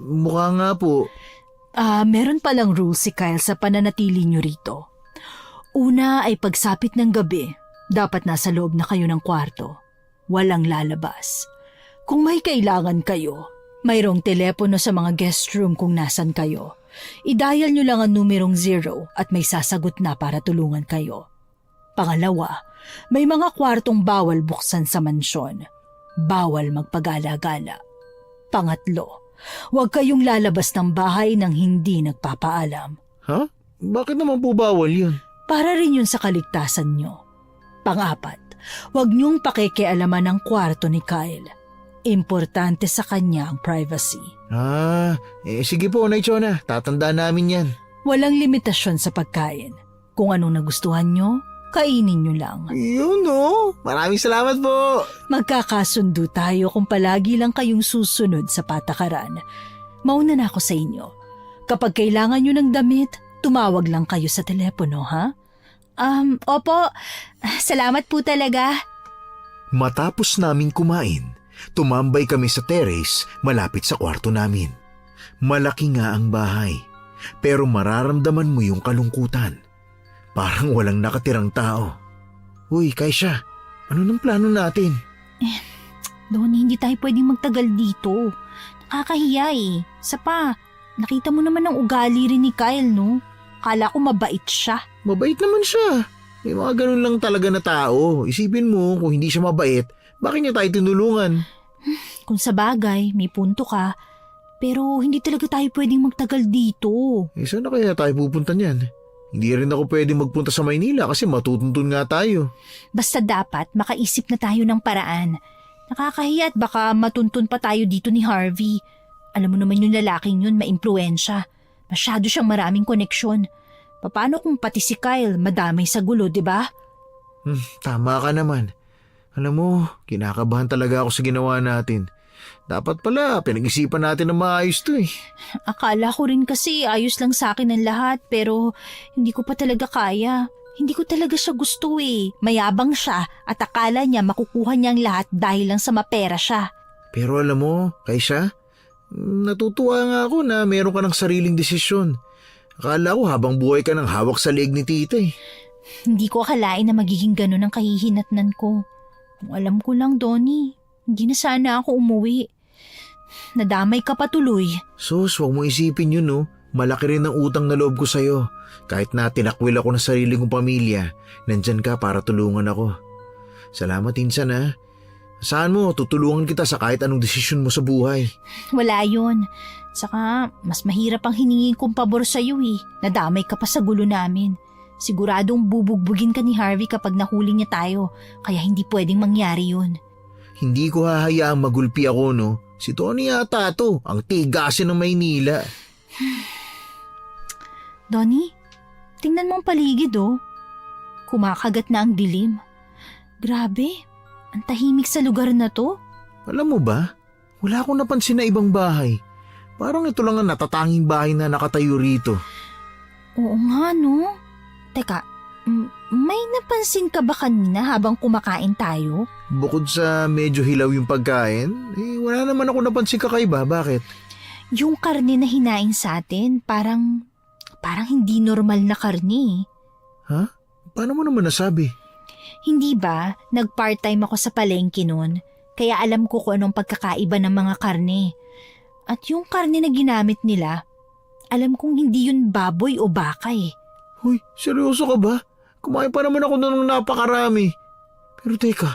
Mukha nga po. Meron palang rule si Kyle sa pananatili niyo rito. Una ay pagsapit ng gabi, dapat nasa loob na kayo ng kwarto. Walang lalabas. Kung may kailangan kayo, mayroong telepono sa mga guest room kung nasan kayo. I-dial nyo lang ang numerong 0 at may sasagot na para tulungan kayo. Pangalawa, may mga kwartong bawal buksan sa mansyon. Bawal magpagala-gala. Pangatlo, huwag kayong lalabas ng bahay nang hindi nagpapaalam. Ha? Bakit naman po bawal yun? Para rin yun sa kaligtasan nyo. Pang-apat, huwag nyong pakikialaman ang kwarto ni Kyle. Importante sa kanya ang privacy. Sige po, Naichona. Tatandaan namin yan. Walang limitasyon sa pagkain. Kung anong nagustuhan nyo, kainin nyo lang. Yun no. Maraming salamat po. Magkakasundo tayo kung palagi lang kayong susunod sa patakaran. Mauna na ako sa inyo. Kapag kailangan nyo ng damit, tumawag lang kayo sa telepono, ha? Opo. Salamat po talaga. Matapos namin kumain, tumambay kami sa terrace malapit sa kwarto namin. Malaki nga ang bahay, pero mararamdaman mo yung kalungkutan. Parang walang nakatirang tao. Uy, Kaisha, ano nang plano natin? Don, hindi tayo pwedeng magtagal dito. Nakakahiya eh. Sapa, nakita mo naman ang ugali rin ni Kyle, no? Kala ko mabait siya. Mabait naman siya. May mga ganun lang talaga na tao. Isipin mo, kung hindi siya mabait, bakit niya tayo tinulungan? Kung sa bagay, may punto ka. Pero hindi talaga tayo pwedeng magtagal dito. Saan na kaya tayo pupunta niyan? Hindi rin ako pwedeng magpunta sa Maynila kasi matutuntun nga tayo. Basta dapat makaisip na tayo ng paraan. Nakakahiya at baka matuntun pa tayo dito ni Harvey. Alam mo naman yung lalaking yun, maimpluwensya. Masyado siyang maraming koneksyon. Paano kung pati si Kyle madamay sa gulo, di ba? Tama ka naman. Alam mo, kinakabahan talaga ako sa ginawa natin. Dapat pala, pinag-isipan natin na maayos to eh. Akala ko rin kasi ayos lang sa akin ang lahat pero hindi ko pa talaga kaya. Hindi ko talaga siya gusto eh. Mayabang siya at akala niya makukuha niya ang lahat dahil lang sa mapera siya. Pero alam mo, Kaisha, natutuwa nga ako na meron ka ng sariling desisyon. Akala ko habang buhay ka ng hawak sa leeg ni tita eh. Hindi ko akalain na magiging ganun ang kahihinatnan ko. Kung alam ko lang, Donnie, hindi na sana ako umuwi. Nadamay ka pa tuloy. Sus, huwag mo isipin yun no. Malaki rin ang utang na loob ko sa'yo. Kahit na tinakwil ako ng sarili kong pamilya, nandyan ka para tulungan ako. Salamat insan ha. Saan mo, tutulungan kita sa kahit anong desisyon mo sa buhay. Wala yun. Saka, mas mahirap ang hiningin kong pabor sa'yo eh. Nadamay ka pa sa gulo namin. Siguradong bubugbugin ka ni Harvey kapag nahuli niya tayo, kaya hindi pwedeng mangyari yun. Hindi ko hahayaang magulpi ako no. Si Tony yata to, ang tigasin ng Maynila. Donnie, tingnan mo ang paligid oh. Kumakagat na ang dilim. Grabe, ang tahimik sa lugar na to. Alam mo ba, wala akong napansin na ibang bahay. Parang ito lang ang natatanging bahay na nakatayo rito. Oo nga no. Teka, may napansin ka ba kanina habang kumakain tayo? Bukod sa medyo hilaw yung pagkain, wala naman ako napansin kakaiba. Bakit? Yung karne na hinain sa atin, parang hindi normal na karne. Ha? Paano mo naman nasabi? Hindi ba, nag-part-time ako sa palengke noon, kaya alam ko kung anong pagkakaiba ng mga karne. At yung karne na ginamit nila, alam kong hindi yun baboy o baka eh. Hoy, seryoso ka ba? Kumain pa naman ako ng napakarami. Pero teka,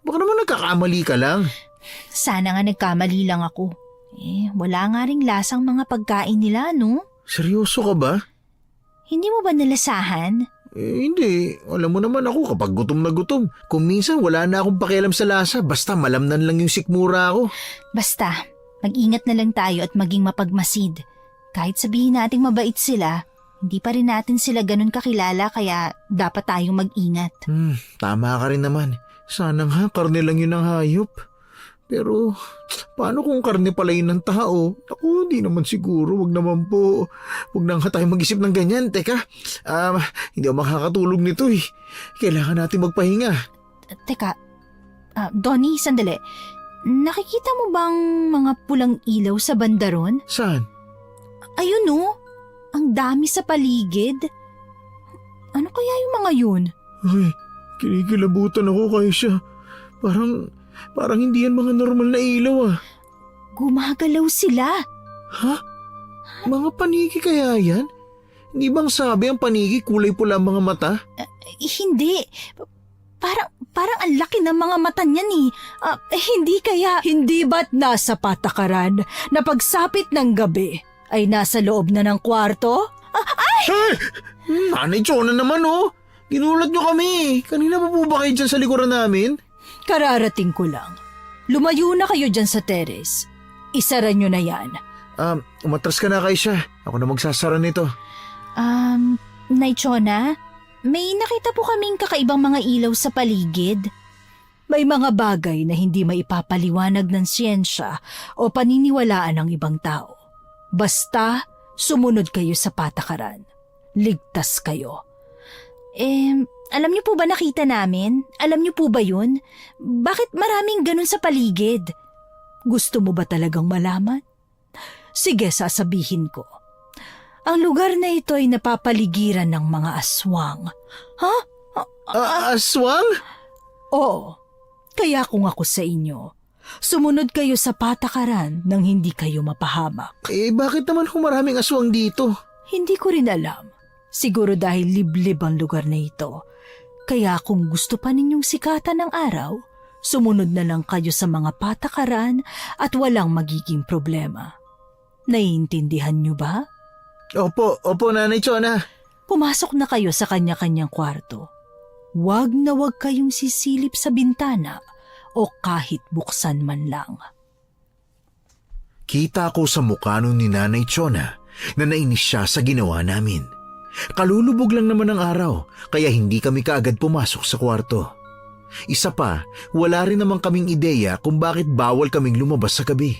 baka naman nagkakamali ka lang. Sana nga nagkamali lang ako. Wala nga ring lasang mga pagkain nila, no? Seryoso ka ba? Hindi mo ba nalasahan? Hindi. Alam mo naman ako kapag gutom na gutom. Kung minsan wala na akong pakialam sa lasa, basta malamnan lang yung sikmura ko. Basta, mag-ingat na lang tayo at maging mapagmasid. Kahit sabihin nating mabait sila, hindi pa rin natin sila ganun kakilala kaya dapat tayong mag-ingat. Tama ka rin naman. Sana nga karne lang yun ang hayop. Pero paano kung karne pala yun ng tao? Ako, hindi naman siguro. Wag naman po. Wag na nga tayo mag-isip ng ganyan. Teka, hindi ako makakatulog nito eh. Kailangan natin magpahinga. Teka, Donnie, sandali. Nakikita mo bang mga pulang ilaw sa bandaron? Saan? Ayun no, ang dami sa paligid. Ano kaya yung mga yun? Ay, kinikilabutan ako kay siya. Parang hindi yan mga normal na ilaw ah. Gumagalaw sila. Ha? Mga paniki kaya yan? Hindi bang sabi ang paniki kulay pula ang mga mata? Hindi. Parang ang laki ng mga mata niyan eh. Hindi kaya... Hindi ba't nasa patakaran na pagsapit ng gabi ay nasa loob na ng kwarto? Ay! Nanay Chona naman oh! Ginulat nyo kami. Kanina pa po ba kayo dyan sa likuran namin? Kararating ko lang. Lumayo na kayo dyan sa terrace. Isara nyo na yan. Umatras ka na kay siya. Ako na magsasara nito. Naichona, may nakita po kaming kakaibang mga ilaw sa paligid. May mga bagay na hindi maipapaliwanag ng siyensya o paniniwalaan ng ibang tao. Basta sumunod kayo sa patakaran. Ligtas kayo. Alam niyo po ba nakita namin? Alam niyo po ba yun? Bakit maraming ganun sa paligid? Gusto mo ba talagang malaman? Sige, sasabihin ko. Ang lugar na ito ay napapaligiran ng mga aswang. Ha? Aswang? Oo. Kaya kung ako sa inyo, sumunod kayo sa patakaran nang hindi kayo mapahamak. Bakit naman maraming aswang dito? Hindi ko rin alam. Siguro dahil liblib ang lugar na ito. Kaya kung gusto pa ninyong sikatan ng araw, sumunod na lang kayo sa mga patakaran at walang magiging problema. Naiintindihan niyo ba? Opo, Nanay Chona. Pumasok na kayo sa kanya-kanyang kwarto. Huwag na huwag kayong sisilip sa bintana o kahit buksan man lang. Kita ko sa mukha nun ni Nanay Chona na nainis siya sa ginawa namin. Kalulubog lang naman ang araw, kaya hindi kami kaagad pumasok sa kwarto. Isa pa, wala rin naman kaming ideya kung bakit bawal kaming lumabas sa gabi.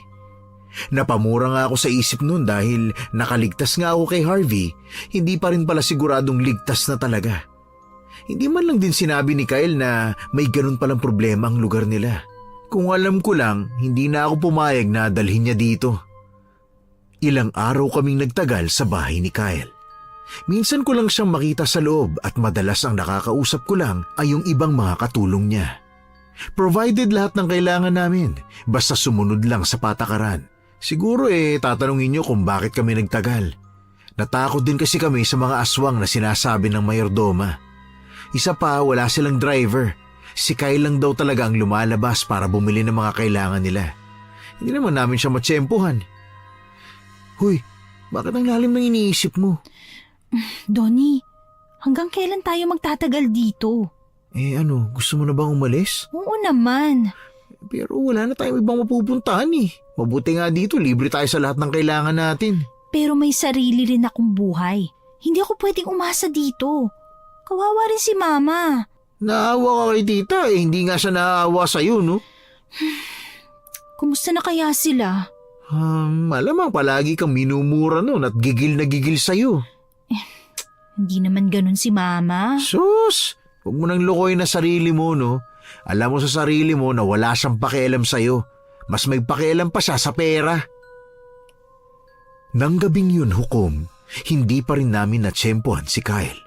Napamura nga ako sa isip nun dahil nakaligtas nga ako kay Harvey, hindi pa rin pala siguradong ligtas na talaga. Hindi man lang din sinabi ni Kyle na may ganun palang problema ang lugar nila. Kung alam ko lang, hindi na ako pumayag na dalhin niya dito. Ilang araw kaming nagtagal sa bahay ni Kyle. Minsan ko lang siyang makita sa loob at madalas ang nakakausap ko lang ay yung ibang mga katulong niya. Provided lahat ng kailangan namin, basta sumunod lang sa patakaran. Siguro tatanungin niyo kung bakit kami nagtagal. Natakot din kasi kami sa mga aswang na sinasabi ng mayordoma. Isa pa, wala silang driver. Si Kyle lang daw talaga ang lumalabas para bumili ng mga kailangan nila. Hindi naman namin siya matsyempohan. Huy, bakit ang lalim ng iniisip mo? Donnie, hanggang kailan tayo magtatagal dito? Gusto mo na bang umalis? Oo naman. Pero wala na tayong ibang mapupuntahan eh. Mabuti nga dito, libre tayo sa lahat ng kailangan natin. Pero may sarili rin akong buhay. Hindi ako pwedeng umasa dito. Kawawa rin si Mama. Naawa ka kay tita hindi nga siya naawa sa'yo, no? Kumusta na kaya sila? Malamang palagi kang minumura nun at gigil na gigil sa'yo. Hindi naman ganun si Mama. Sus! Huwag mo nang lukoy na sarili mo, no? Alam mo sa sarili mo na wala siyang pakialam sa'yo. Mas may pakialam pa siya sa pera. Nang gabing yun, Hukom, hindi pa rin namin natsyempohan si Kyle.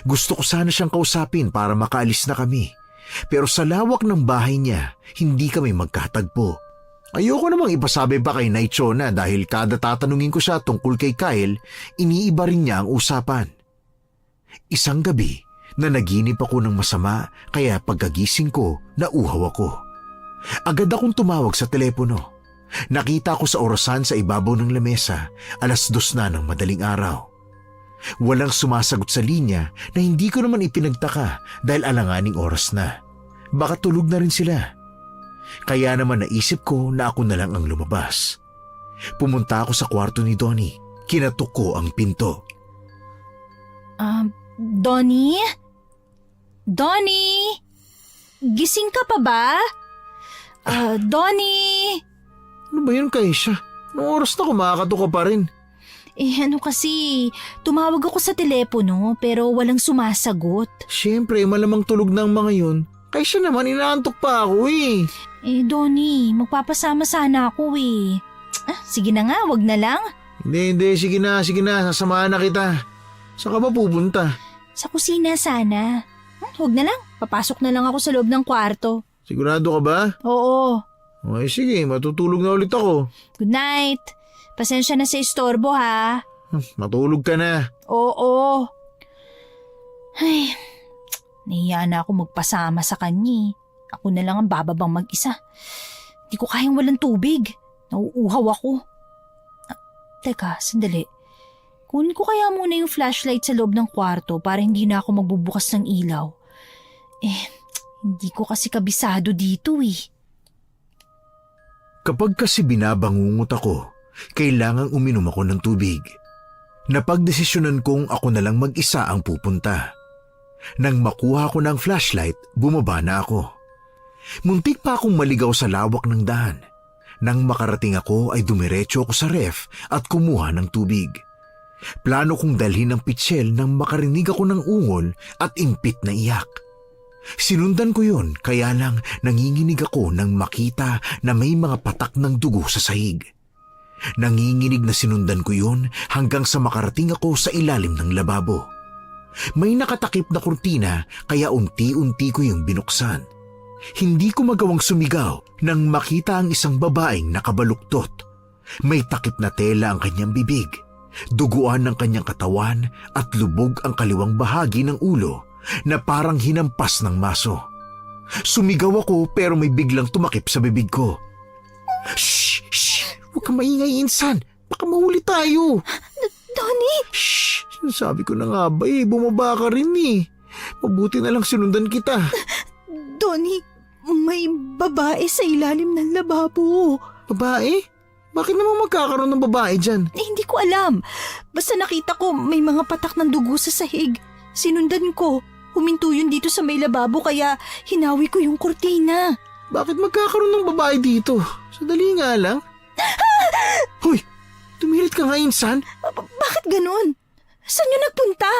Gusto ko sana siyang kausapin para makaalis na kami. Pero sa lawak ng bahay niya, hindi kami magkatagpo. Ayoko namang ipasabi pa kay Nay Chona dahil kada tatanungin ko siya tungkol kay Kyle, iniiba rin niya ang usapan. Isang gabi, nanaginip ako ng masama kaya pagkagising ko, nauhaw ako. Agad akong tumawag sa telepono. Nakita ko sa orasan sa ibabaw ng lamesa, 2:00 na ng madaling araw. Walang sumasagot sa linya na hindi ko naman ipinagtaka dahil alanganing oras na. Baka tulog na rin sila. Kaya naman naisip ko na ako na lang ang lumabas. Pumunta ako sa kwarto ni Donnie. Kinatok ko ang pinto. Donnie? Donnie? Gising ka pa ba? Donnie? Ano ba yun, Kaisha? Anong oras na kumakatok ka pa rin? Kasi, tumawag ako sa telepono pero walang sumasagot. Siyempre, malamang tulog na ang mga yun. Kaisha naman, inaantok pa ako eh. Donnie, magpapasama sana ako eh. Sige na nga, wag na lang. Hindi, sige na, sasamahan na kita. Saan ka ba pupunta? Sa kusina sana. Wag na lang, papasok na lang ako sa loob ng kwarto. Sigurado ka ba? Oo. Ay sige, matutulog na ulit ako. Good night. Pasensya na sa istorbo ha. Matulog ka na. Oo. Ay, nahiya na ako magpasama sa kanya. Ako na lang ang bababang mag-isa. Hindi ko kayang walang tubig. Nauuhaw ako. Teka, sandali. Kunin ko kaya muna yung flashlight sa loob ng kwarto para hindi na ako magbubukas ng ilaw. Hindi ko kasi kabisado dito eh. Kapag kasi binabangungot ako, kailangang uminom ako ng tubig. Napagdesisyonan kong ako na lang mag-isa ang pupunta. Nang makuha ko ng flashlight, bumaba na ako. Muntik pa akong maligaw sa lawak ng daan. Nang makarating ako ay dumiretso ako sa ref at kumuha ng tubig. Plano kong dalhin ang pitsyel nang makarinig ako ng ungol at impit na iyak. Sinundan ko yon kaya lang nanginginig ako nang makita na may mga patak ng dugo sa sahig. Nanginginig na sinundan ko yon hanggang sa makarating ako sa ilalim ng lababo. May nakatakip na kurtina kaya unti-unti ko yung binuksan. Hindi ko magawang sumigaw nang makita ang isang babaeng nakabaluktot. May takip na tela ang kanyang bibig, duguan ng kanyang katawan at lubog ang kaliwang bahagi ng ulo na parang hinampas ng maso. Sumigaw ako pero may biglang tumakip sa bibig ko. Shh! Shh! Huwag kang maingay, Insan. Baka mahuli tayo. Donnie! Shh! Sabi ko na nga ba bumaba ka rin eh. Mabuti na lang sinundan kita. Donnie, may babae sa ilalim ng lababo. Babae? Bakit naman magkakaroon ng babae dyan? Hindi ko alam. Basta nakita ko may mga patak ng dugo sa sahig. Sinundan ko. Huminto yun dito sa may lababo kaya hinawi ko yung kurtina. Bakit magkakaroon ng babae dito? Sadali nga lang. Hoy! Tumilit ka nga, Insan. Bakit ganun? Saan yun nagpunta?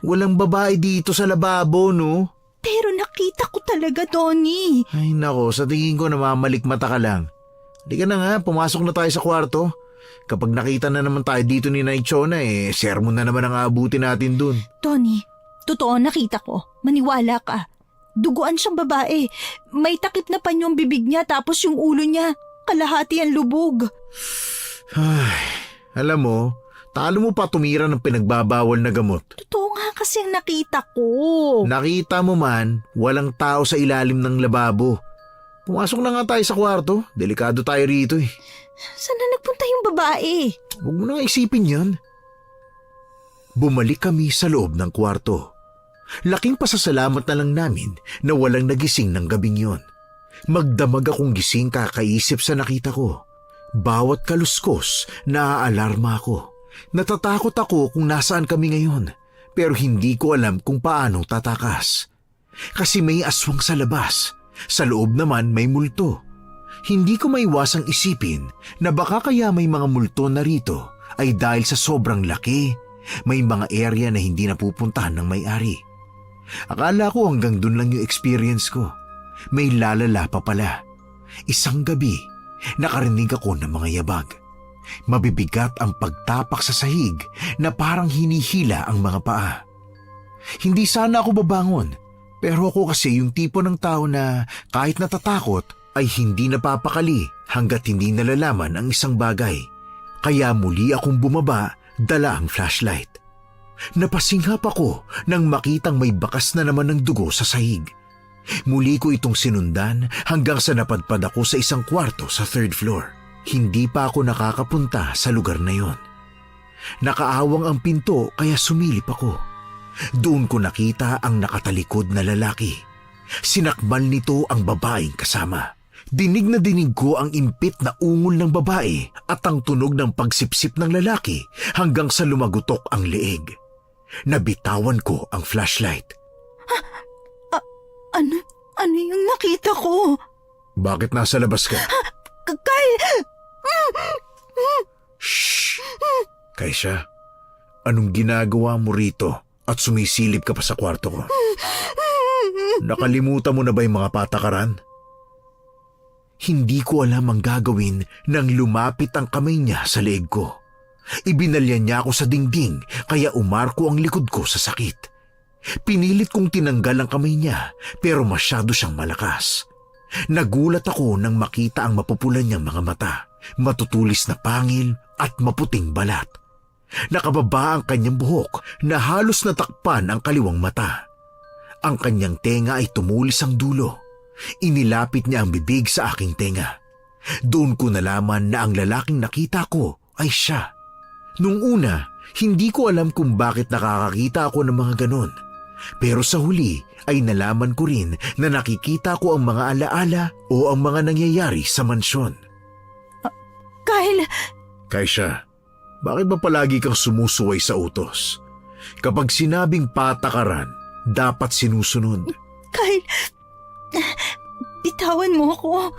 Walang babae dito sa lababo, no? Pero nakita ko talaga, Donnie. Ay nako, sa tingin ko namamalikmata ka lang. Di ka na nga, pumasok na tayo sa kwarto. Kapag nakita na naman tayo dito ni Naichona, sermon na naman ang aabutin natin dun. Donnie, totoo nakita ko. Maniwala ka. Duguan siyang babae. May takip na panyo ang bibig niya tapos yung ulo niya. Kalahati ang lubog. Ay, alam mo, talo mo pa tumira ng pinagbabawal na gamot. Totoo nga kasi ang nakita ko. Nakita mo man, walang tao sa ilalim ng lababo. Pumasok na nga tayo sa kwarto. Delikado tayo rito eh. Saan na nagpunta yung babae? Huwag mo na nga isipin yan. Bumalik kami sa loob ng kwarto. Laking pasasalamat na lang namin na walang nagising ng gabing yon. Magdamag akong gising kakaisip sa nakita ko. Bawat kaluskos, naaalarma ako. Natatakot ako kung nasaan kami ngayon, pero hindi ko alam kung paano tatakas. Kasi may aswang sa labas, sa loob naman may multo. Hindi ko maiwasang isipin na baka kaya may mga multo na rito ay dahil sa sobrang laki, may mga area na hindi napupuntahan ng may-ari. Akala ko hanggang dun lang yung experience ko. May lalala pa pala. Isang gabi, nakarinig ako ng mga yabag. Mabibigat ang pagtapak sa sahig na parang hinihila ang mga paa. Hindi sana ako babangon, pero ako kasi yung tipo ng tao na kahit natatakot ay hindi napapakali hanggat hindi nalalaman ang isang bagay. Kaya muli akong bumaba, dala ang flashlight. Napasinghap ako nang makitang may bakas na naman ng dugo sa sahig. Muli ko itong sinundan hanggang sa napadpad ako sa isang kwarto sa 3rd floor. Hindi pa ako nakakapunta sa lugar na yon. Nakaawang ang pinto kaya sumilip ako. Doon ko nakita ang nakatalikod na lalaki. Sinakmal nito ang babaeng kasama. Dinig na dinig ko ang impit na ungol ng babae at ang tunog ng pagsipsip ng lalaki hanggang sa lumagutok ang leeg. Nabitawan ko ang flashlight. Ano yung nakita ko? Bakit nasa labas ka? Kyle! Shh! Kaisha, anong ginagawa mo rito at sumisilip ka pa sa kwarto ko? Nakalimutan mo na ba yung mga patakaran? Hindi ko alam ang gagawin nang lumapit ang kamay niya sa leeg ko. Ibinalyan niya ako sa dingding kaya umarko ang likod ko sa sakit. Pinilit kong tinanggal ang kamay niya pero masyado siyang malakas. Nagulat ako nang makita ang mapupulan niyang mga mata, matutulis na pangil at maputing balat. Nakababa ang kanyang buhok na halos natakpan ang kaliwang mata. Ang kanyang tenga ay tumulis ang dulo. Inilapit niya ang bibig sa aking tenga. Doon ko nalaman na ang lalaking nakita ko ay siya. Nung una, hindi ko alam kung bakit nakakakita ako ng mga ganon. Pero sa huli ay nalaman ko rin na nakikita ko ang mga alaala o ang mga nangyayari sa mansyon. Kyle! Kaisha, bakit ba palagi kang sumusuway sa utos? Kapag sinabing patakaran, dapat sinusunod. Kyle! Bitawan mo ako.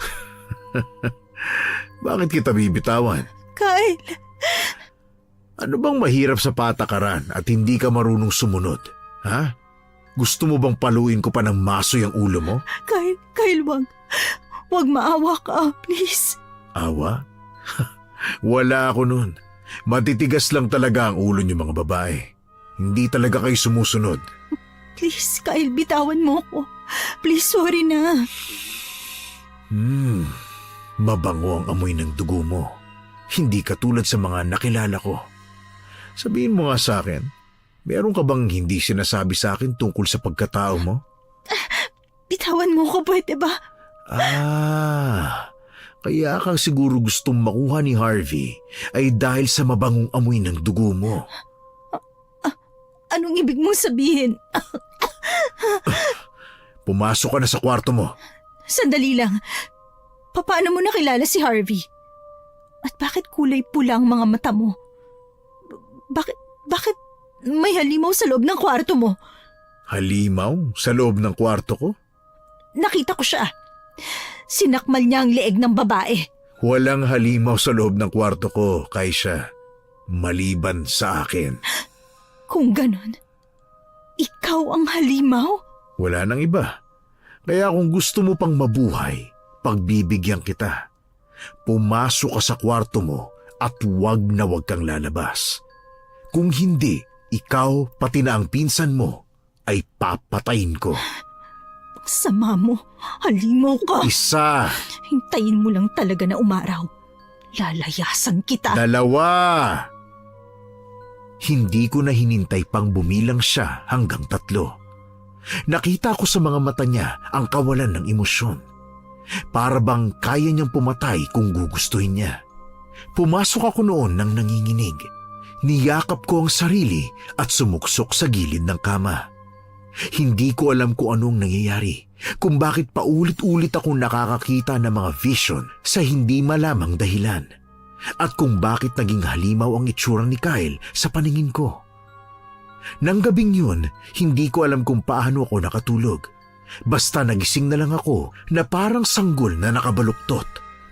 Bakit kita bibitawan? Kyle! Ano bang mahirap sa patakaran at hindi ka marunong sumunod? Ha? Gusto mo bang paluin ko pa ng maso yung ulo mo? Kyle, wag maawa ka, please. Awa? Wala ako nun. Matitigas lang talaga ang ulo niyo mga babae. Hindi talaga kayo sumusunod. Please, Kyle, bitawan mo ako. Please, sorry na. Mabango ang amoy ng dugo mo. Hindi katulad sa mga nakilala ko. Sabihin mo nga sa akin, Meron ka bang hindi sinasabi sa akin tungkol sa pagkatao mo? Bitawan mo ko, pwede ba? Kaya ka siguro gustong makuha ni Harvey ay dahil sa mabangong amoy ng dugo mo. Anong ibig mong sabihin? Pumasok ka na sa kwarto mo. Sandali lang. Paano mo nakilala si Harvey? At bakit kulay pula ang mga mata mo? Bakit may halimaw sa loob ng kwarto mo? Halimaw sa loob ng kwarto ko? Nakita ko siya. Sinakmal niya ang leeg ng babae. Walang halimaw sa loob ng kwarto ko, Kaisha. Maliban sa akin. Kung ganon, ikaw ang halimaw? Wala nang iba. Kaya kung gusto mo pang mabuhay, pagbibigyan kita. Pumasok ka sa kwarto mo at wag na wag kang lalabas. Kung hindi, ikaw pati na ang pinsan mo ay papatayin ko. Sama mo, halimaw ka. Isa, Hintayin mo lang talaga na umaraw. Lalayasan kita. dalawa. Hindi ko na hinintay pang bumilang siya hanggang 3. Nakita ko sa mga mata niya ang kawalan ng emosyon. Para bang kaya niyang pumatay kung gugustuhin niya. Pumasok ako noon nang nanginginig. Niyakap ko ang sarili at sumuksok sa gilid ng kama. Hindi ko alam kung anong nangyayari, kung bakit paulit-ulit akong nakakakita ng mga vision sa hindi malamang dahilan, at kung bakit naging halimaw ang itsura ni Kyle sa paningin ko. Nang gabing yun, hindi ko alam kung paano ako nakatulog. Basta nagising na lang ako na parang sanggol na nakabaluktot.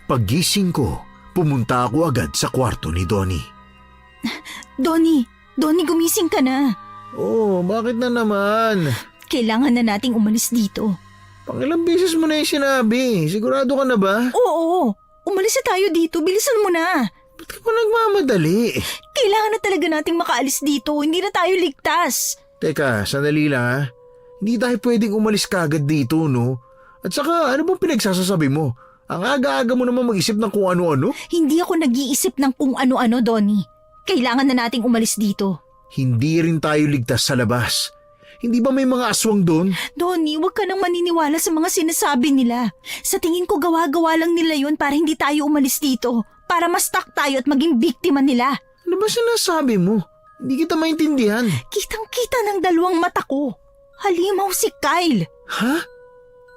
Paggising ko, pumunta ako agad sa kwarto ni Donnie. Donnie, gumising ka na. Oh, bakit na naman? Kailangan na nating umalis dito. Pangilang beses mo na yung sinabi. Sigurado ka na ba? Oo, umalis na tayo dito. Bilisan mo na. Ba't ka pa nagmamadali? Kailangan na talaga nating makaalis dito. Hindi na tayo ligtas. Teka, sandali lang ha. Hindi tayo pwedeng umalis kagad dito, no? At saka, ano bang pinagsasasabi mo? Ang aga-aga mo naman mag-isip ng kung ano-ano? Hindi ako nag-iisip ng kung ano-ano, Donnie. Kailangan na nating umalis dito. Hindi rin tayo ligtas sa labas. Hindi ba may mga aswang doon? Donnie, huwag ka nang maniniwala sa mga sinasabi nila. Sa tingin ko gawa-gawa lang nila yun para hindi tayo umalis dito. Para ma-stuck tayo at maging biktima nila. Ano ba sinasabi mo? Hindi kita maintindihan. Kitang-kita ng dalawang mata ko. Halimaw si Kyle. Ha?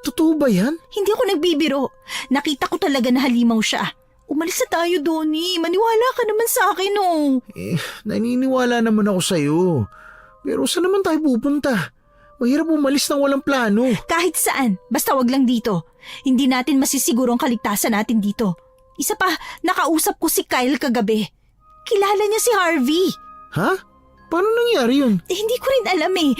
Totoo ba yan? Hindi ako nagbibiro. Nakita ko talaga na halimaw siya. Umalis na tayo, Donnie. Maniwala ka naman sa akin, oh. Naniniwala naman ako sa'yo. Pero saan naman tayo pupunta? Mahirap umalis nang walang plano. Kahit saan, basta wag lang dito. Hindi natin masisiguro ang kaligtasan natin dito. Isa pa, nakausap ko si Kyle kagabi. Kilala niya si Harvey. Ha? Paano nangyari yun? Hindi ko rin alam eh.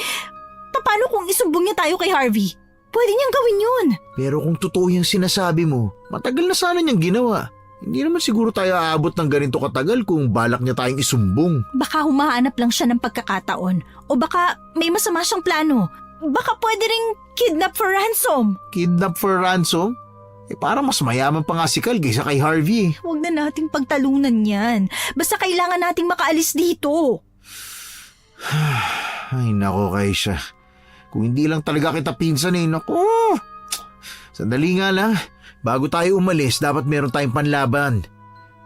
Paano kung isumbong niya tayo kay Harvey? Pwede niyang gawin yun. Pero kung totoo yung sinasabi mo, matagal na sana niyang ginawa. Hindi naman siguro tayo aabot ng ganito katagal kung balak niya tayong isumbong. Baka humahanap lang siya ng pagkakataon. O baka may masama siyang plano. Baka pwede ring kidnap for ransom. Kidnap for ransom? Parang mas mayaman pa nga si Kyle kaysa kay Harvey. Huwag na nating pagtalunan yan. Basta kailangan nating makaalis dito. Ay nako Kaisha. Kung hindi lang talaga kita pinsan nako. Sandali nga lang. Bago tayo umalis, dapat meron tayong panlaban.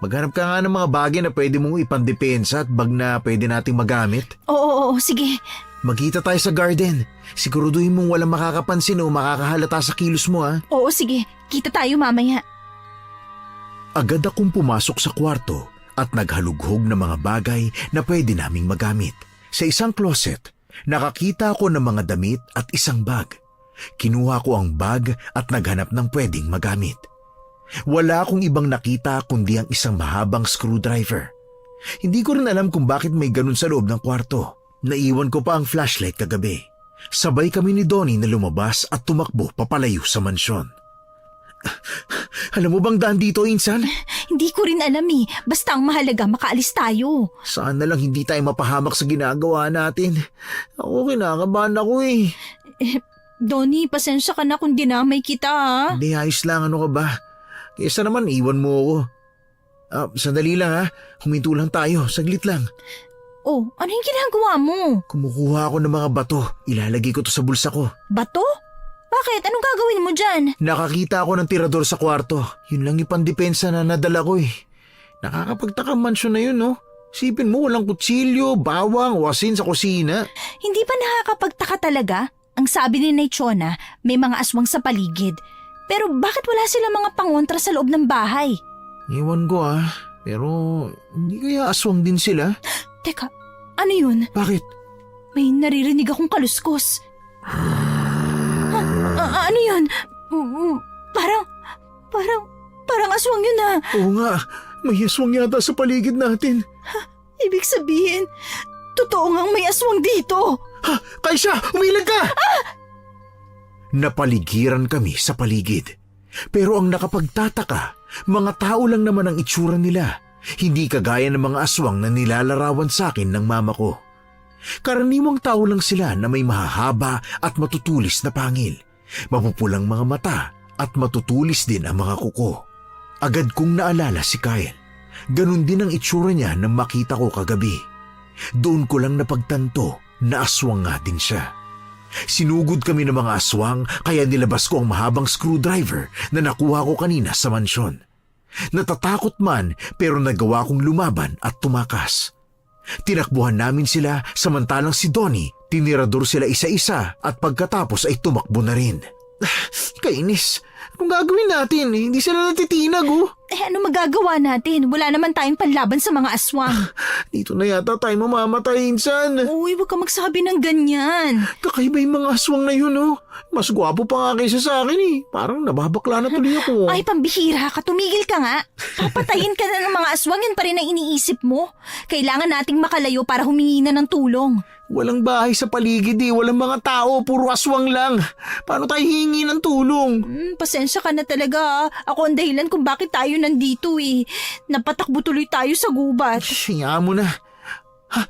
Maghanap ka nga ng mga bagay na pwede mong ipandepensa at bag na pwede nating magamit. Oo, sige. Magkita tayo sa garden. Siguraduhin mong walang makakapansin o makakahalata sa kilos mo ha. Oo, sige. Kita tayo mamaya. Agad akong pumasok sa kwarto at naghalughog ng mga bagay na pwede naming magamit. Sa isang closet, nakakita ako ng mga damit at isang bag. Kinuha ko ang bag at naghanap ng pwedeng magamit. Wala akong ibang nakita kundi ang isang mahabang screwdriver. Hindi ko rin alam kung bakit may ganun sa loob ng kwarto. Naiwan ko pa ang flashlight kagabi. Sabay kami ni Donnie na lumabas at tumakbo papalayo sa mansyon. Alam mo bang daan dito, Insan? Hindi ko rin alam eh. Basta ang mahalaga makaalis tayo. Saan na lang hindi tayo mapahamak sa ginagawa natin. Ako kinakabahan ako eh. Donnie, pasensya ka na kung dinamay kita ha. Hindi, ayos lang, ano ka ba? Kaysa naman, iwan mo ako. Sandali lang ha. Huminto lang tayo, saglit lang. Oh, ano yung ginagawa mo? Kumukuha ako ng mga bato. Ilalagay ko to sa bulsa ko. Bato? Bakit? Anong gagawin mo dyan? Nakakita ako ng tirador sa kwarto. Yun lang yung pandepensa na nadala ko eh. Nakakapagtaka mansyon na yun, no? Sipin mo walang kutsilyo, bawang, o asin sa kusina. Hindi ba nakakapagtaka talaga? Ang sabi ni Chona, may mga aswang sa paligid. Pero bakit wala sila mga pangontra sa loob ng bahay? Iwan ko ah. Pero hindi kaya aswang din sila? Teka, ano yun? Bakit? May naririnig akong kaluskos. Ano yun? Parang aswang yun ah. Oo nga, may aswang yata sa paligid natin. Ibig sabihin, totoo ngang may aswang dito. Ha! Kaisha! Umilag ka! Napaligiran kami sa paligid. Pero ang nakapagtataka, mga tao lang naman ang itsura nila. Hindi kagaya ng mga aswang na nilalarawan sa akin ng mama ko. Karaniwang tao lang sila na may mahahaba at matutulis na pangil. Mapupulang mga mata at matutulis din ang mga kuko. Agad kong naalala si Kyle. Ganon din ang itsura niya nang makita ko kagabi. Doon ko lang napagtanto na aswang nga din siya. Sinugod kami ng mga aswang kaya nilabas ko ang mahabang screwdriver na nakuha ko kanina sa mansyon. Natatakot man pero nagawa kong lumaban at tumakas. Tinakbuhan namin sila samantalang si Donnie, tinirador sila isa-isa at pagkatapos ay tumakbo na rin. Kainis, anong gagawin natin? Hindi sila natitinag oh. Ano magagawa natin? Wala naman tayong panlaban sa mga aswang. Dito na yata tayo mamamatay, insan. Uy, huwag ka magsabi ng ganyan. Kakaiba yung mga aswang na yun oh. Mas gwapo pa nga kaysa sa akin eh. Parang nababakla na tuloy ako. Ay, pambihira ka. Tumigil ka nga. Papatayin ka na ng mga aswang. Yan pa rin ang iniisip mo. Kailangan nating makalayo para humingi na ng tulong. Walang bahay sa paligid eh. Walang mga tao. Puro aswang lang. Paano tayo hihingi ng tulong? Pasensya ka na talaga. Ako ang dahilan kung bakit tayo nandito eh. Napatakbo tuloy tayo sa gubat. Hiya mo na. Ha?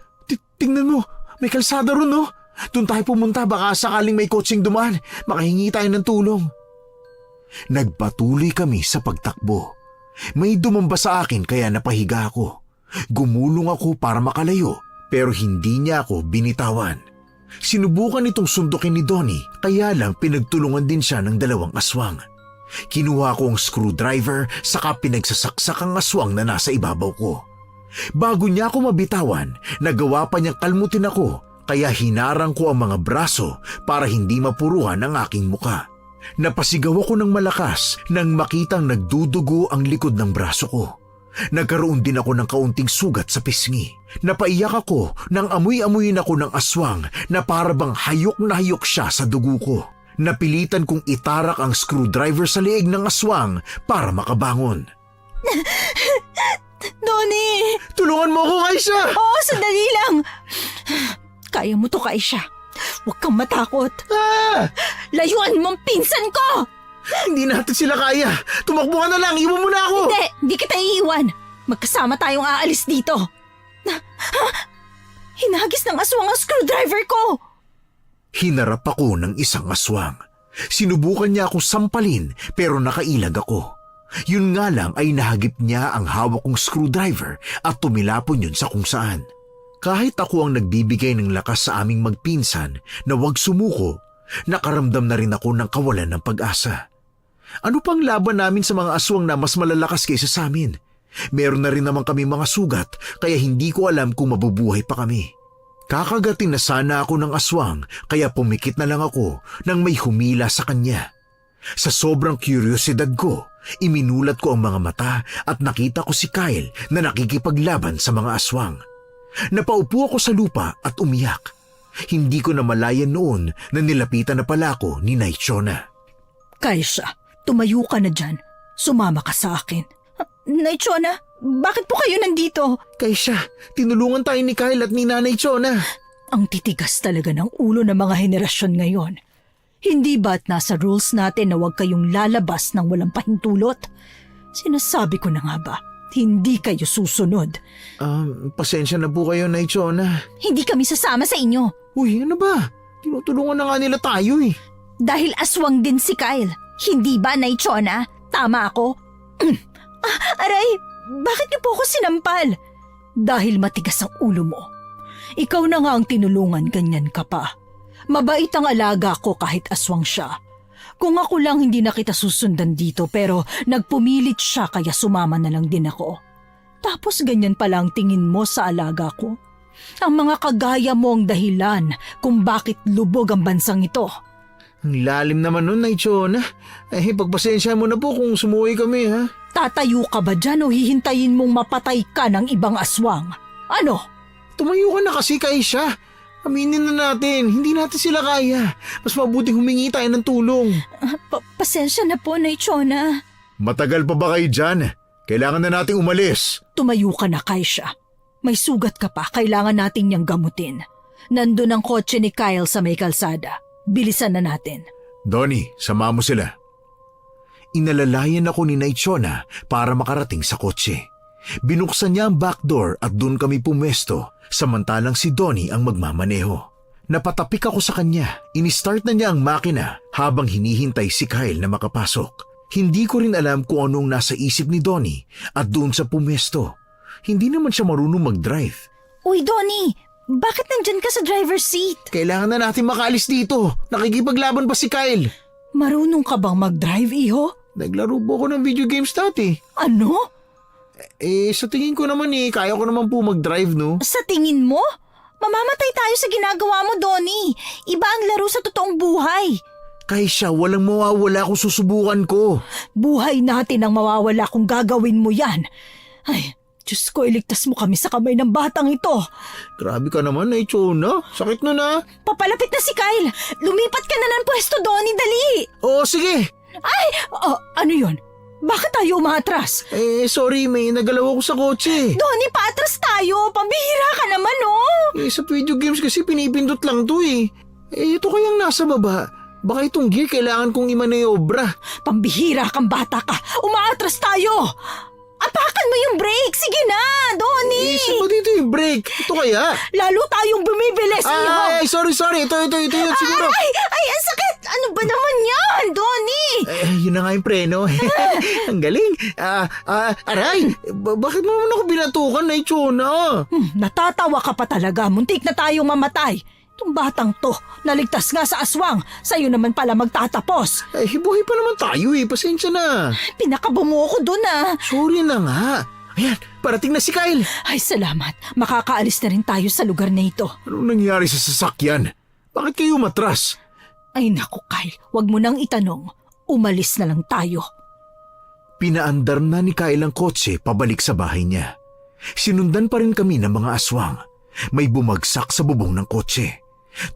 Tingnan mo. May kalsada ron no? Doon tayo pumunta. Baka sakaling may kotseng dumaan. Makahingi tayo ng tulong. Nagpatuloy kami sa pagtakbo. May dumamba sa akin kaya napahiga ako. Gumulong ako para makalayo. Pero hindi niya ako binitawan. Sinubukan itong sundukin ni Donnie kaya lang pinagtulungan din siya ng dalawang aswang. Kinuha ko ang screwdriver saka pinagsasaksak ang aswang na nasa ibabaw ko. Bago niya ako mabitawan, nagawa pa niyang kalmutin ako kaya hinarang ko ang mga braso para hindi mapuruhan ang aking muka. Napasigaw ako ng malakas nang makitang nagdudugo ang likod ng braso ko. Nagkaroon din ako ng kaunting sugat sa pisngi. Napaiyak ako nang amoy-amoyin ako ng aswang na parabang hayok na hayok siya sa dugo ko. Napilitan kong itarak ang screwdriver sa leeg ng aswang para makabangon. Donnie! Tulungan mo ako, Aisha! Oo, sandali lang. Kaya mo to, Kaisha. Huwag kang matakot. Ah! Layuan mong pinsan ko! Hindi natin sila kaya. Tumakbo ka na lang. Iwan mo na ako. Hindi kita iiwan. Magkasama tayong aalis dito. Hinagis ng aswang ang screwdriver ko. Hinarap ako ng isang aswang. Sinubukan niya akong sampalin pero nakailag ako. Yun nga lang ay nahagip niya ang hawak kong screwdriver at tumilapon yun sa kung saan. Kahit ako ang nagbibigay ng lakas sa aming magpinsan na huwag sumuko, nakaramdam na rin ako ng kawalan ng pag-asa. Ano pang laban namin sa mga aswang na mas malalakas kaysa sa amin? Meron na rin naman kami mga sugat kaya hindi ko alam kung mabubuhay pa kami. Kakagatin na sana ako ng aswang kaya pumikit na lang ako nang may humila sa kanya. Sa sobrang kuryosidad ko, iminulat ko ang mga mata at nakita ko si Kyle na nakikipaglaban sa mga aswang. Napaupo ako sa lupa at umiyak. Hindi ko na malayan noon na nilapitan na pala ako ni Chona. Kaisha, tumayo ka na dyan. Sumama ka sa akin. Chona, bakit po kayo nandito? Kaisha, tinulungan tayo ni Kyle at ni Nanay Chona. Ang titigas talaga ng ulo ng mga henerasyon ngayon. Hindi ba't nasa rules natin na huwag kayong lalabas ng walang pahintulot? Sinasabi ko na nga ba, hindi kayo susunod. Pasensya na po kayo, Nay Chona. Hindi kami sasama sa inyo. Uy, ano ba? Tinutulungan na nga nila tayo eh. Dahil aswang din si Kyle. Hindi ba, Chona? Tama ako? Aray, bakit niyo po ako sinampal? Dahil matigas ang ulo mo. Ikaw na nga ang tinulungan, ganyan ka pa. Mabait ang alaga ko kahit aswang siya. Kung ako lang hindi na kita susundan dito pero nagpumilit siya kaya sumama na lang din ako. Tapos ganyan pala ang tingin mo sa alaga ko. Ang mga kagaya mo ang dahilan kung bakit lubog ang bansang ito. Ang lalim naman nun, Nay Chona. Pagpasensya mo na po kung sumuwi kami, ha? Tatayo ka ba dyan o hihintayin mong mapatay ka ng ibang aswang? Ano? Tumayo ka na kasi, Kaisha. Aminin na natin, hindi natin sila kaya. Mas mabuting humingi tayo ng tulong. Pasensya na po, Nay Chona. Matagal pa ba kayo dyan? Kailangan na nating umalis. Tumayo ka na, Kaisha. May sugat ka pa, kailangan natin niyang gamutin. Nandun ang kotse ni Kyle sa may kalsada. Bilisan na natin. Donnie, sama mo sila. Inalalayan ako ni Nay Chona para makarating sa kotse. Binuksan niya ang back door at doon kami pumesto, samantalang si Donnie ang magmamaneho. Napatapik ako sa kanya, inistart na niya ang makina habang hinihintay si Kyle na makapasok. Hindi ko rin alam kung anong nasa isip ni Donnie at doon sa pumesto. Hindi naman siya marunong mag-drive. Uy, Donnie! Bakit nandyan ka sa driver's seat? Kailangan na natin makaalis dito. Nakikipaglaban pa si Kyle. Marunong ka bang mag-drive, iho? Naglaro po ako ng video games dati. Ano? Sa tingin ko naman kaya ko naman po mag-drive, no? Sa tingin mo? Mamamatay tayo sa ginagawa mo, Donnie. Iba ang laro sa totoong buhay. Kaisha, walang mawawala kung susubukan ko. Buhay natin ang mawawala kung gagawin mo yan. Ay, Diyos ko, iligtas mo kami sa kamay ng batang ito. Grabe ka naman, Nay Chona. Sakit na na. Papalapit na si Kyle. Lumipat ka na ng pwesto, Donnie, dali. Oo, sige. Ay, ano yun? Bakit tayo umatras? Sorry, may nagalaw ako sa kotse. Donnie, paatras tayo. Pambihira ka naman, oh. Sa video games kasi pinipindot lang to ito kayang nasa baba. Baka itong gear kailangan kong imanayobra. Pambihira kang bata ka. Umaatras tayo. Apakan mo yung brake. Sige na, Donnie. Saan ba dito yung brake? Ito kaya? Lalo tayong bumibilis, iho. Ay, sorry. Ito yun siguro. Ay, ang sakit. Ano ba naman yan, Donnie? Yun na nga yung preno. Ang galing. Aray, bakit mo naman ako binatukan, Nay Chona? Natatawa ka pa talaga. Muntik na tayong mamatay. Itong batang to, naligtas nga sa aswang. Sa'yo naman pala magtatapos. Buhay pa naman tayo Pasensya na. Pinakabumo ko dun Sorry na nga. Ayan, parating na si Kyle. Ay, salamat. Makakaalis na rin tayo sa lugar na ito. Anong nangyari sa sasakyan? Bakit kayo matras? Ay naku, Kyle. Huwag mo nang itanong. Umalis na lang tayo. Pinaandar na ni Kyle ang kotse pabalik sa bahay niya. Sinundan pa rin kami ng mga aswang. May bumagsak sa bubong ng kotse.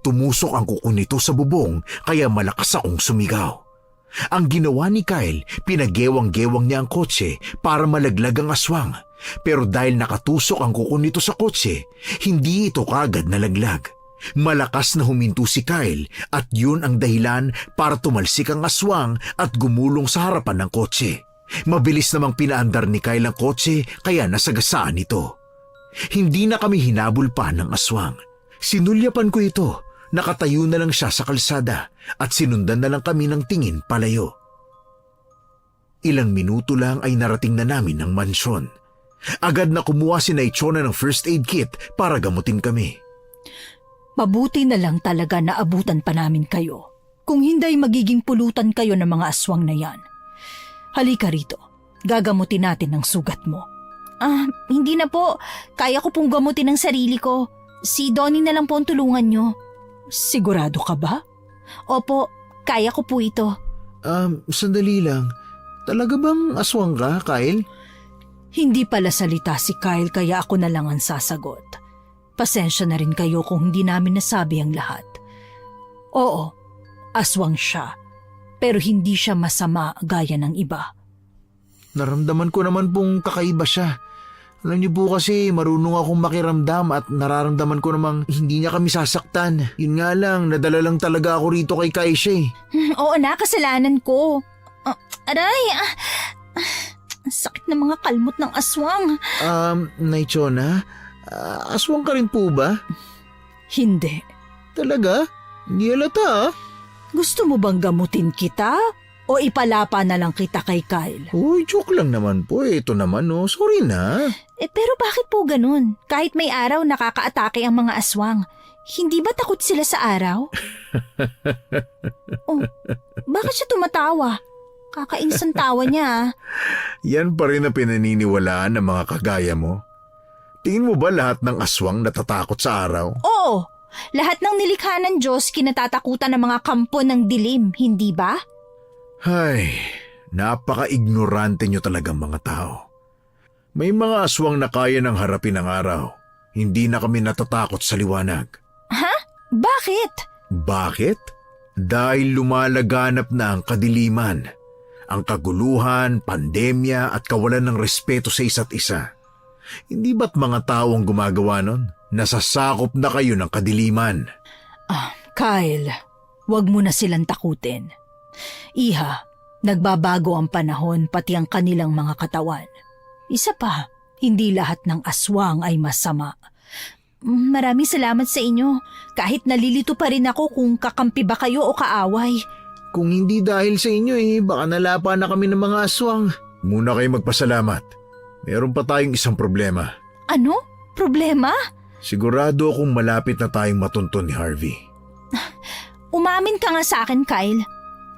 Tumusok ang kuko nito sa bubong kaya malakas akong sumigaw. Ang ginawa ni Kyle, pinagewang-gewang niya ang kotse para malaglag ang aswang. Pero dahil nakatusok ang kuko nito sa kotse, hindi ito kaagad nalaglag. Malakas na huminto si Kyle at yun ang dahilan para tumalsik ang aswang at gumulong sa harapan ng kotse. Mabilis namang pinaandar ni Kyle ang kotse kaya nasagasaan ito. Hindi na kami hinabol pa ng aswang. Sinulyapan ko ito. Nakatayo na lang siya sa kalsada at sinundan na lang kami ng tingin palayo. Ilang minuto lang ay narating na namin ang mansyon. Agad na kumuha si Nay Chona ng first aid kit para gamutin kami. Mabuti na lang talaga na abutan pa namin kayo. Kung hindi magiging pulutan kayo ng mga aswang na yan. Halika rito. Gagamutin natin ang sugat mo. Hindi na po. Kaya ko pong gamutin ang sarili ko. Si Donnie na lang po ang tulungan nyo. Sigurado ka ba? Opo, kaya ko po ito. Sandali lang. Talaga bang aswang ka, Kyle? Hindi pala salita si Kyle kaya ako na lang ang sasagot. Pasensya na rin kayo kung hindi namin nasabi ang lahat. Oo, aswang siya. Pero hindi siya masama gaya ng iba. Naramdaman ko naman pong kakaiba siya. Alam niyo po kasi marunong akong makiramdam at nararamdaman ko namang hindi niya kami sasaktan. Yun nga lang, nadala lang talaga ako rito kay Kaisha. Oo na, kasalanan ko. Aray, ang sakit ng mga kalmot ng aswang. Nay Chona, aswang ka rin po ba? Hindi. Talaga? Hindi halata Gusto mo bang gamutin kita? O ipalapa na lang kita kay Kyle? Uy, joke lang naman po. Ito naman, oh. Sorry na. Pero bakit po ganun? Kahit may araw nakakaatake ang mga aswang, hindi ba takot sila sa araw? Oh, bakit siya tumatawa? Kakainis ang tawa niya ah. Yan pa rin ang pinaniniwalaan ng mga kagaya mo. Tingin mo ba lahat ng aswang natatakot sa araw? Oo, lahat ng nilikha ng Diyos kinatatakutan ng mga kampo ng dilim, hindi ba? Ay, napaka-ignorante nyo talagang mga tao. May mga aswang na kaya ng harapin ang araw. Hindi na kami natatakot sa liwanag. Ha? Bakit? Bakit? Dahil lumalaganap na ang kadiliman, ang kaguluhan, pandemya at kawalan ng respeto sa isa't isa. Hindi ba't mga tao ang gumagawa nun? Nasasakop na kayo ng kadiliman. Kyle, wag mo na silang takutin. Iha, nagbabago ang panahon pati ang kanilang mga katawan. Isa pa, hindi lahat ng aswang ay masama. Maraming salamat sa inyo. Kahit nalilito pa rin ako kung kakampi ba kayo o kaaway. Kung hindi dahil sa inyo baka nalapa na kami ng mga aswang. Muna kayo magpasalamat. Meron pa tayong isang problema. Ano? Problema? Sigurado akong malapit na tayong matuntun ni Harvey. Umamin ka nga sa akin, Kyle.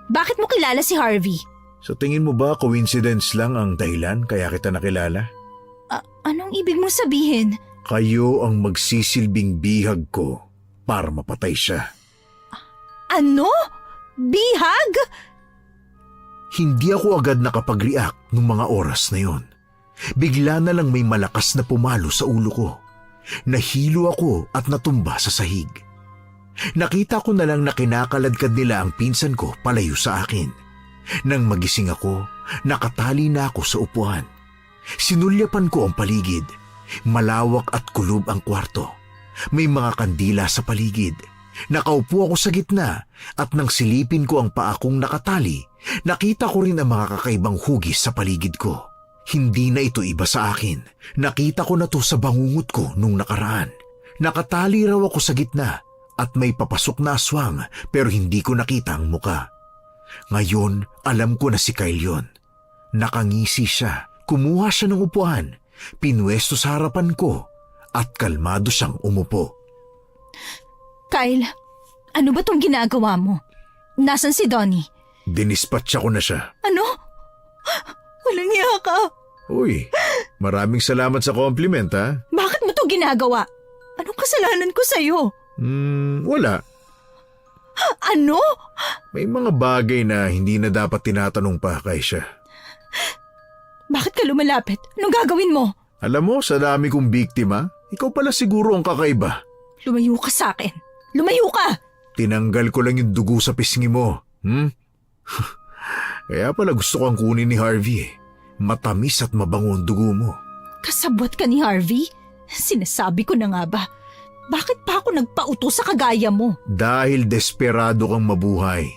Bakit mo kilala si Harvey? Sa tingin mo ba coincidence lang ang dahilan kaya kita nakilala? Anong ibig mong sabihin? Kayo ang magsisilbing bihag ko para mapatay siya. Ano? Bihag? Hindi ako agad nakapag-react nung mga oras na yon. Bigla na lang may malakas na pumalo sa ulo ko. Nahilo ako at natumba sa sahig. Nakita ko na lang na kinakaladkad nila ang pinsan ko palayo sa akin. Nang magising ako, nakatali na ako sa upuan. Sinulyapan ko ang paligid. Malawak at kulob ang kwarto. May mga kandila sa paligid. Nakaupo ako sa gitna at nang silipin ko ang paa kong nakatali, nakita ko rin ang mga kakaibang hugis sa paligid ko. Hindi na ito iba sa akin. Nakita ko na to sa bangungot ko nung nakaraan. Nakatali raw ako sa gitna at may papasok na aswang pero hindi ko nakita ang muka. Ngayon, alam ko na si Kyle yun. Nakangisi siya, kumuha siya ng upuan, pinwesto sa harapan ko at kalmado siyang umupo. Kyle, ano ba tong ginagawa mo? Nasaan si Donnie? Dinispatcha ko na siya. Ano? Walang iya ka. Uy, maraming salamat sa compliment ha. Bakit mo to ginagawa? Anong kasalanan ko sa'yo? Wala. Ano? May mga bagay na hindi na dapat tinatanong pa kay siya. Bakit ka lumalapit? Anong gagawin mo? Alam mo, sa dami kong biktima, ikaw pala siguro ang kakaiba. Lumayo ka sa akin. Lumayo ka! Tinanggal ko lang yung dugo sa pisngi mo. Kaya pala gusto kang kunin ni Harvey. Matamis at mabango ang dugo mo. Kasabwat ka ni Harvey? Sinasabi ko na nga ba? Bakit pa ako nagpauto sa kagaya mo? Dahil desperado kang mabuhay.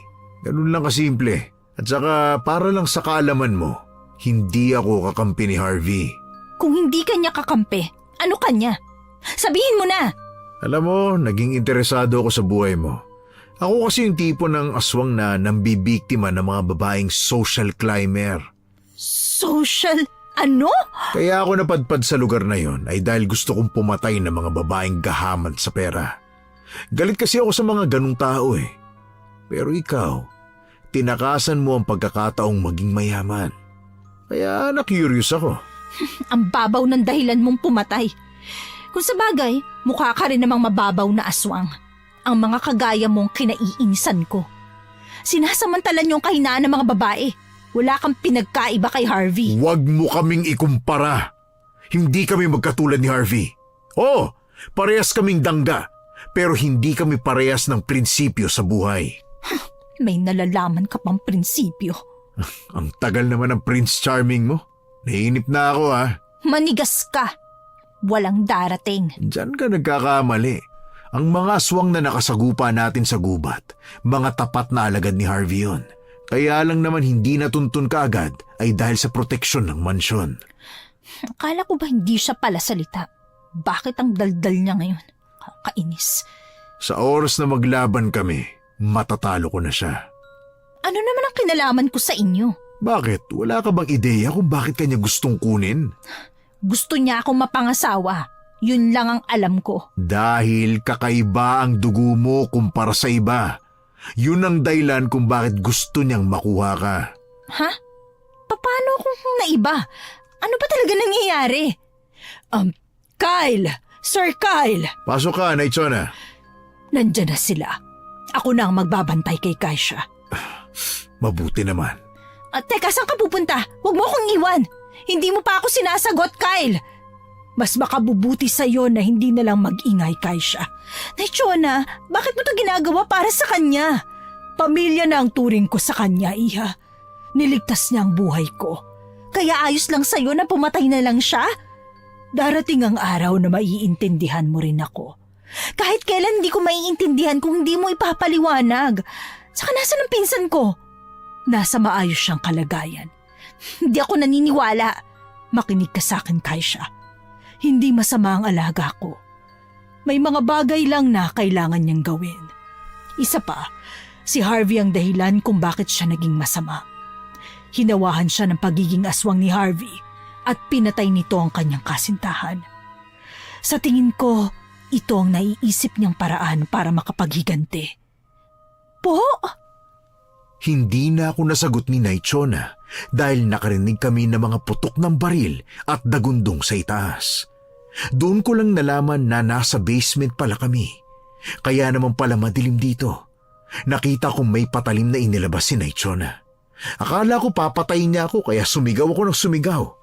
Ganun lang kasimple. At saka para lang sa kaalaman mo, hindi ako kakampi ni Harvey. Kung hindi kanya kakampi, ano kanya? Sabihin mo na! Alam mo, naging interesado ako sa buhay mo. Ako kasi yung tipo ng aswang na nambibiktima ng mga babaeng social climber. Social? Ano? Kaya ako napadpad sa lugar na yon ay dahil gusto kong pumatay ng mga babaeng gahaman sa pera. Galit kasi ako sa mga ganong tao eh. Pero ikaw, tinakasan mo ang pagkakataong maging mayaman. Kaya na-curious ako. Ang babaw ng dahilan mong pumatay. Kung sa bagay, mukha ka rin namang mababaw na aswang. Ang mga kagaya mong kinaiinisan ko. Sinasamantalan yung kahinaan ng mga babae. Wala kang pinagkaiba kay Harvey. Huwag mo kaming ikumpara. Hindi kami magkatulad ni Harvey. Oo, parehas kaming dangga. Pero hindi kami parehas ng prinsipyo sa buhay. May nalalaman ka pang prinsipyo. Ang tagal naman ng Prince Charming mo. Nainip na ako ha. Manigas ka. Walang darating. Diyan ka nagkakamali. Ang mga aswang na nakasagupa natin sa gubat, mga tapat na alagad ni Harvey yun. Kaya lang naman hindi natuntun kaagad ay dahil sa proteksyon ng mansyon. Akala ko ba hindi siya pala salita? Bakit ang daldal niya ngayon? Kakainis. Sa oras na maglaban kami, matatalo ko na siya. Ano naman ang kinalaman ko sa inyo? Bakit? Wala ka bang ideya kung bakit kanya gustong kunin? Gusto niya akong mapangasawa. Yun lang ang alam ko. Dahil kakaiba ang dugo mo kumpara sa iba. Yun ang dahilan kung bakit gusto niyang makuha ka. Ha? Paano kung naiba? Ano ba talaga nangyayari? Kyle! Sir Kyle! Pasok ka, Naichona. Nandyan na sila. Ako na ang magbabantay kay Kaisha. Mabuti naman. Teka, saan ka pupunta? Huwag mo akong iwan. Hindi mo pa ako sinasagot, Kyle. Mas makabubuti sa'yo na hindi na lang mag-ingay, Kaisha. Chona, bakit mo to ginagawa para sa kanya? Pamilya na ang turing ko sa kanya, Iha. Niligtas niya ang buhay ko. Kaya ayos lang sa'yo na pumatay na lang siya? Darating ang araw na maiintindihan mo rin ako. Kahit kailan hindi ko maiintindihan kung hindi mo ipapaliwanag. Saka nasa ng pinsan ko? Nasa maayos siyang kalagayan. Hindi ako naniniwala. Makinig ka sa akin, Kaisha. Hindi masama ang alaga ko. May mga bagay lang na kailangan niyang gawin. Isa pa, si Harvey ang dahilan kung bakit siya naging masama. Hinawahan siya ng pagiging aswang ni Harvey at pinatay nito ang kanyang kasintahan. Sa tingin ko, ito ang naiisip niyang paraan para makapaghiganti. Po? Hindi na ako nasagot ni Naichona dahil nakarinig kami ng mga putok ng baril at dagundong sa itaas. Doon ko lang nalaman na nasa basement pala kami. Kaya naman pala madilim dito. Nakita kong may patalim na inilabas si Naichona. Akala ko papatayin niya ako kaya sumigaw ako ng sumigaw.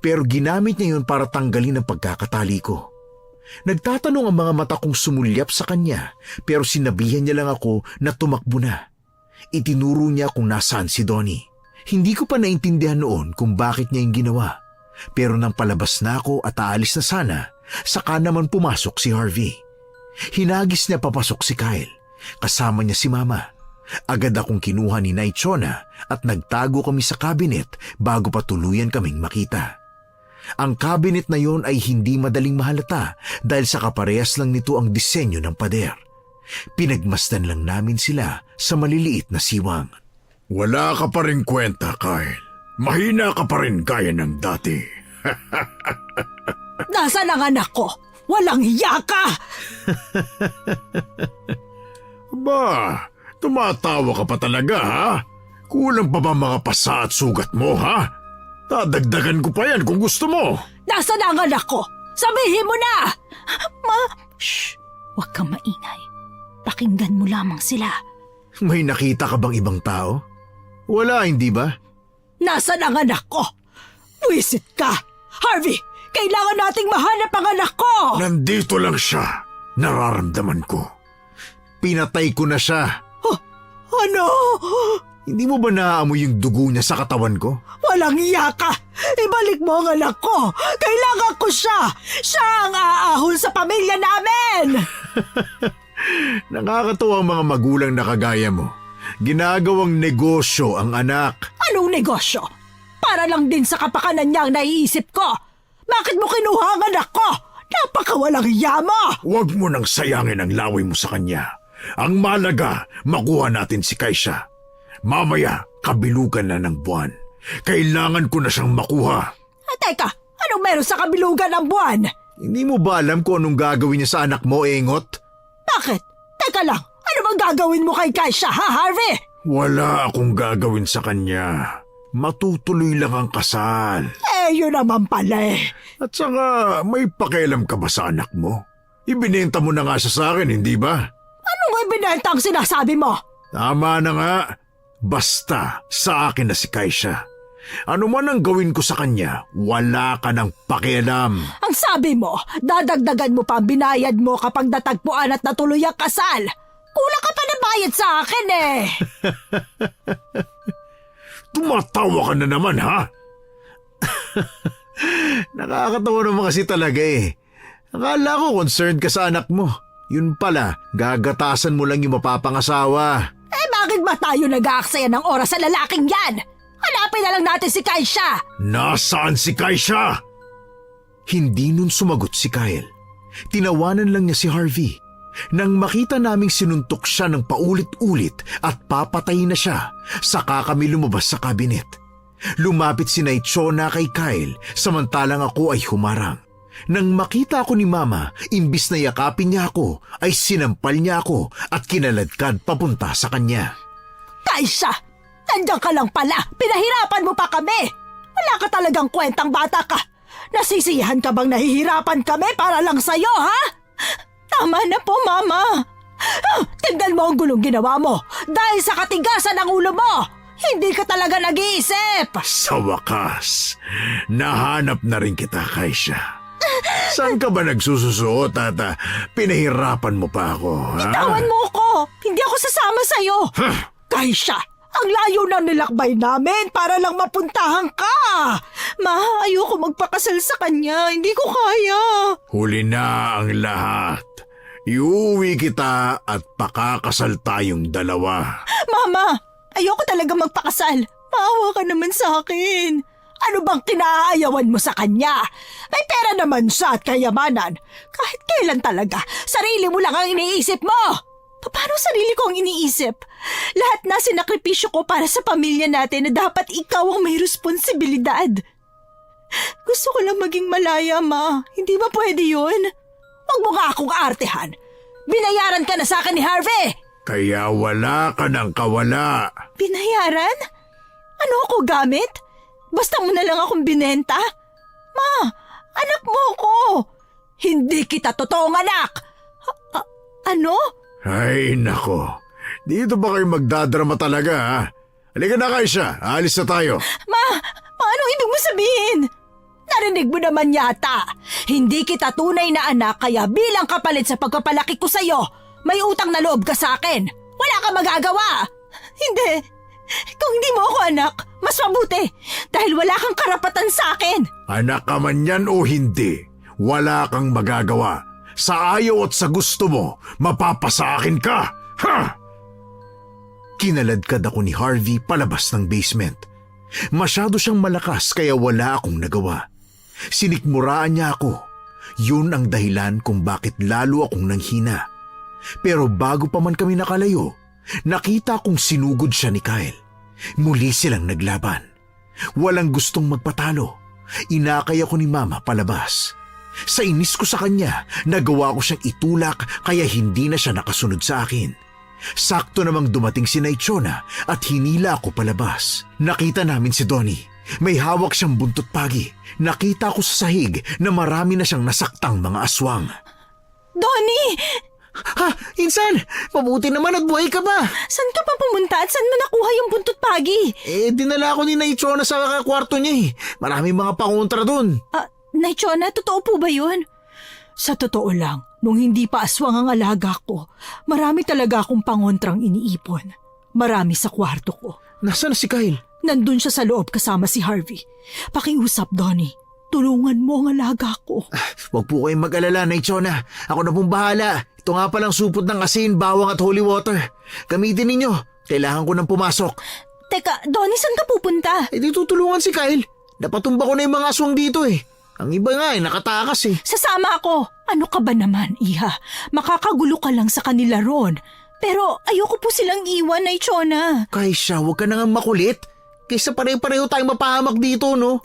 Pero ginamit niya yun para tanggalin ang pagkakatali ko. Nagtatanong ang mga mata kong sumulyap sa kanya pero sinabihan niya lang ako na tumakbo na. Itinuro niya kung nasaan si Donnie. Hindi ko pa naintindihan noon kung bakit niya yung ginawa. Pero nang palabas na ako at aalis na sana, saka naman pumasok si Harvey. Hinagis niya papasok si Kyle. Kasama niya si Mama. Agad akong kinuha ni Naichona at nagtago kami sa cabinet bago pa tuluyan kaming makita. Ang cabinet na yon ay hindi madaling mahalata dahil sa kaparehas lang nito ang disenyo ng pader. Pinagmasdan lang namin sila sa maliliit na siwang. Wala ka pa rin kwenta, Kyle. Mahina ka pa rin gaya ng dati. Nasaan ang anak ko? Walang hiya ka! Ba, tumatawa ka pa talaga, ha? Kulang pa ba mga pasa at sugat mo, ha? Dadagdagan ko pa yan kung gusto mo. Nasaan ang anak ko? Sabihin mo na! Shh! Huwag kang maingay. Pakinggan mo lamang sila. May nakita ka bang ibang tao? Wala, hindi ba? Nasaan ang anak ko? Buwisit ka! Harvey, kailangan nating mahanap ang anak ko! Nandito lang siya. Nararamdaman ko. Pinatay ko na siya. Ano? Hindi mo ba naaamoy yung dugo niya sa katawan ko? Walang iya ka! Ibalik mo ang anak ko! Kailangan ko siya! Siya ang aahon sa pamilya namin! Nakakatuwa ang mga magulang na kagaya mo. Ginagawang negosyo ang anak. Anong negosyo? Para lang din sa kapakanan niya ang naiisip ko. Bakit mo kinuha ang anak ko? Napakawalang iya mo! Huwag mo nang sayangin ang laway mo sa kanya. Ang malaga, makuha natin si Kaisha. Mamaya, kabilugan na ng buwan. Kailangan ko na siyang makuha. Teka, anong meron sa kabilugan ng buwan? Hindi mo ba alam kung anong gagawin niya sa anak mo, Engot? Bakit? Teka lang, ano bang gagawin mo kay Kaisha, ha, Harvey? Wala akong gagawin sa kanya. Matutuloy lang ang kasal. Yun naman pala eh. At saka, may pakialam ka ba sa anak mo? Ibinenta mo na nga siya sa akin, hindi ba? Anong ibinenta ang sinasabi mo? Tama na nga. Basta sa akin na si Kaisha. Ano man ang gawin ko sa kanya, wala ka ng pakialam. Ang sabi mo, dadagdagan mo pa ang binayad mo kapag natagpuan at natuloy ang kasal. Kulang ka pa na bayad sa akin eh. Tumatawa ka na naman, ha? Nakakatawa naman kasi talaga eh. Akala ko concerned ka sa anak mo. Yun pala, gagatasan mo lang yung mapapangasawa. Bakit ba tayo nag-aaksaya ng oras sa lalaking yan? Hanapin na lang natin si Kaisha. Nasaan si Kaisha? Hindi nun sumagot si Kyle. Tinawanan lang niya si Harvey. Nang makita naming sinuntok siya ng paulit-ulit at papatayin na siya, saka kami lumabas sa kabinet. Lumapit si Chona kay Kyle samantalang ako ay humarang. Nang makita ako ni Mama, imbis na yakapin niya ako, ay sinampal niya ako at kinaladkad papunta sa kanya. Kaisa! Nandiyan ka lang pala! Pinahirapan mo pa kami! Wala ka talagang kwentang bata ka! Nasisiyahan ka bang nahihirapan kami para lang sa'yo, ha? Tama na po, Mama! Tignan mo ang gulong ginawa mo! Dahil sa katigasan ng ulo mo! Hindi ka talaga nag-iisip! Sa wakas, nahanap na rin kita, Kaisha. Saan ka ba nagsususuot at pinahirapan mo pa ako? Ha? Tawan mo ko! Hindi ako sasama sa'yo! Kaisha! Ang layo ng nilakbay namin para lang mapuntahan ka! Ma, ayoko magpakasal sa kanya. Hindi ko kaya. Huli na ang lahat. Iuwi kita at pakakasal tayong dalawa. Mama, ayoko talaga magpakasal. Maawa ka naman sa akin. Ano bang kinaayawan mo sa kanya? May pera naman siya at kayamanan. Kahit kailan talaga, sarili mo lang ang iniisip mo. Paano sarili ko ang iniisip? Lahat na sinakripisyo ko para sa pamilya natin na dapat ikaw ang may responsibilidad. Gusto ko lang maging malaya, Ma. Hindi ba pwede yun? Huwag mo nga akong artehan. Binayaran ka na sa akin ni Harvey. Kaya wala ka ng kawala. Binayaran? Ano ako gamit? Basta mo na lang akong binenta? Ma, anak mo ko. Hindi kita totoong anak. Ano? Ay, nako. Dito ba kayo magdadrama talaga, ha? Halika na, Kaisha. Alis na tayo. Ma, anong ibig mo sabihin? Narinig mo naman yata. Hindi kita tunay na anak kaya bilang kapalit sa pagpapalaki ko sa'yo, may utang na loob ka sa akin. Wala kang magagawa. Hindi. Kung hindi mo ako anak, mas mabuti. Dahil wala kang karapatan sa akin. Anak ka man yan o hindi, wala kang magagawa. Sa ayaw at sa gusto mo, mapapasaakin ka! Ha! Kinaladkad ako ni Harvey palabas ng basement. Masyado siyang malakas kaya wala akong nagawa. Sinikmuraan niya ako. Yun ang dahilan kung bakit lalo akong nanghina. Pero bago pa man kami nakalayo, nakita kong sinugod siya ni Kyle. Muli silang naglaban. Walang gustong magpatalo. Inakay ako ni Mama palabas. Sa inis ko sa kanya, nagawa ko siyang itulak kaya hindi na siya nakasunod sa akin. Sakto namang dumating si Chona at hinila ako palabas. Nakita namin si Donnie. May hawak siyang buntot pagi. Nakita ko sa sahig na marami na siyang nasaktang mga aswang. Donnie! Ha? Insan! Mabuti naman at buhay ka ba? Saan ka pa pumunta at saan mo nakuha yung buntot pagi? Dinala ko ni Chona sa kwarto niya eh. Maraming mga pangontra dun. Chona, totoo po ba yun? Sa totoo lang, nung hindi pa aswang ang alaga ko, marami talaga akong pangontrang iniipon. Marami sa kwarto ko. Nasaan na si Kyle? Nandun siya sa loob kasama si Harvey. Pakiusap, Donnie. Tulungan mo ang alaga ko. Huwag po kayong mag-alala, Chona. Ako na pong bahala. Ito nga palang supot ng asin, bawang at holy water. Gamitin ninyo. Kailangan ko nang pumasok. Teka, Donnie, saan ka pupunta? Di tutulungan si Kyle. Napatumba ko na yung mga aswang dito eh. Ang iba nga nakatakas eh. Sasama ako. Ano ka ba naman, Iha? Makakagulo ka lang sa kanila ron. Pero ayoko po silang iwan, Chona. Kaisha, huwag ka na nga makulit. Kaysa pare-pareho tayong mapahamak dito, no?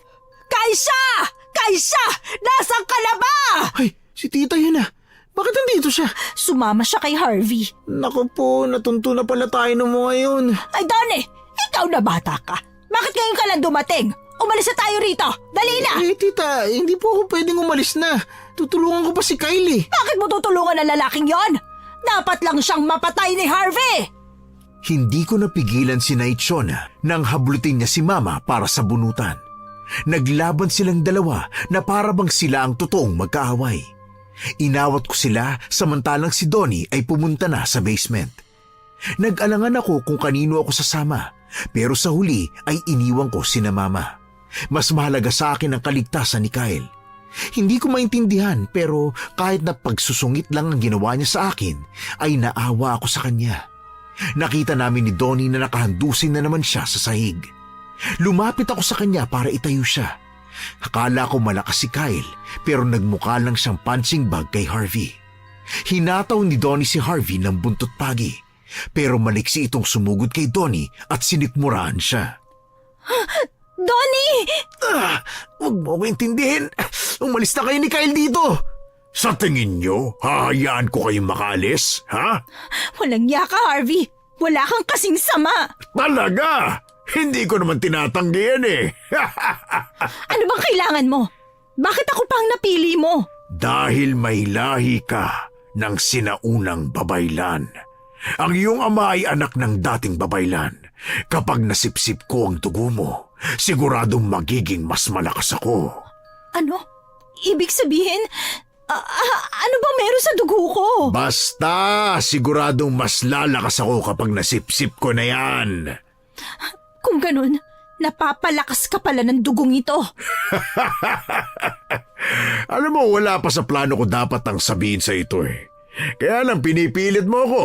Kaisha! Kaisha! Nasaan ka na ba? Ay, si tita yun ah. Bakit nandito siya? Sumama siya kay Harvey. Naku po, natunto na pala tayo ng mga yun. Ay, Donnie! Ikaw na bata ka. Bakit ngayon ka lang dumating? Umalis na tayo rito! Dali na! Tita, hindi po ako pwedeng umalis na. Tutulungan ko pa si Kyle eh. Bakit mo tutulungan ang lalaking yon? Dapat lang siyang mapatay ni Harvey! Hindi ko napigilan si Chona nang hablutin niya si Mama para sa bunutan. Naglaban silang dalawa na para bang sila ang totoong magkaaway. Inawat ko sila samantalang si Donnie ay pumunta na sa basement. Nag-alangan ako kung kanino ako sasama, pero sa huli ay iniwan ko sina Mama. Mas mahalaga sa akin ang kaligtasan ni Kyle. Hindi ko maintindihan pero kahit na pagsusungit lang ang ginawa niya sa akin, ay naawa ako sa kanya. Nakita namin ni Donnie na nakahandusin na naman siya sa sahig. Lumapit ako sa kanya para itayo siya. Akala ko malakas si Kyle pero nagmukha lang siyang punching bag kay Harvey. Hinataw ni Donnie si Harvey ng buntot pagi. Pero maliksi itong sumugod kay Donnie at sinikmurahan siya. Donnie! Huwag mo ko intindihin. Umalis na kayo ni Kyle dito. Sa tingin nyo, hahayaan ko kayong makaalis, ha? Walang iya ka, Harvey. Wala kang kasing sama. Talaga? Hindi ko naman tinatanggi yan eh. Ano bang kailangan mo? Bakit ako pang napili mo? Dahil may lahi ka ng sinaunang babaylan. Ang iyong ama ay anak ng dating babaylan. Kapag nasipsip ko ang dugo mo, siguradong magiging mas malakas ako. Ano? Ibig sabihin, ano ba meron sa dugo ko? Basta, siguradong mas lalakas ako kapag nasipsip ko na yan. Kung ganun, napapalakas ka pala ng dugong ito. Alam mo, wala pa sa plano ko dapat ang sabihin sa ito eh. Kaya lang pinipilit mo ako.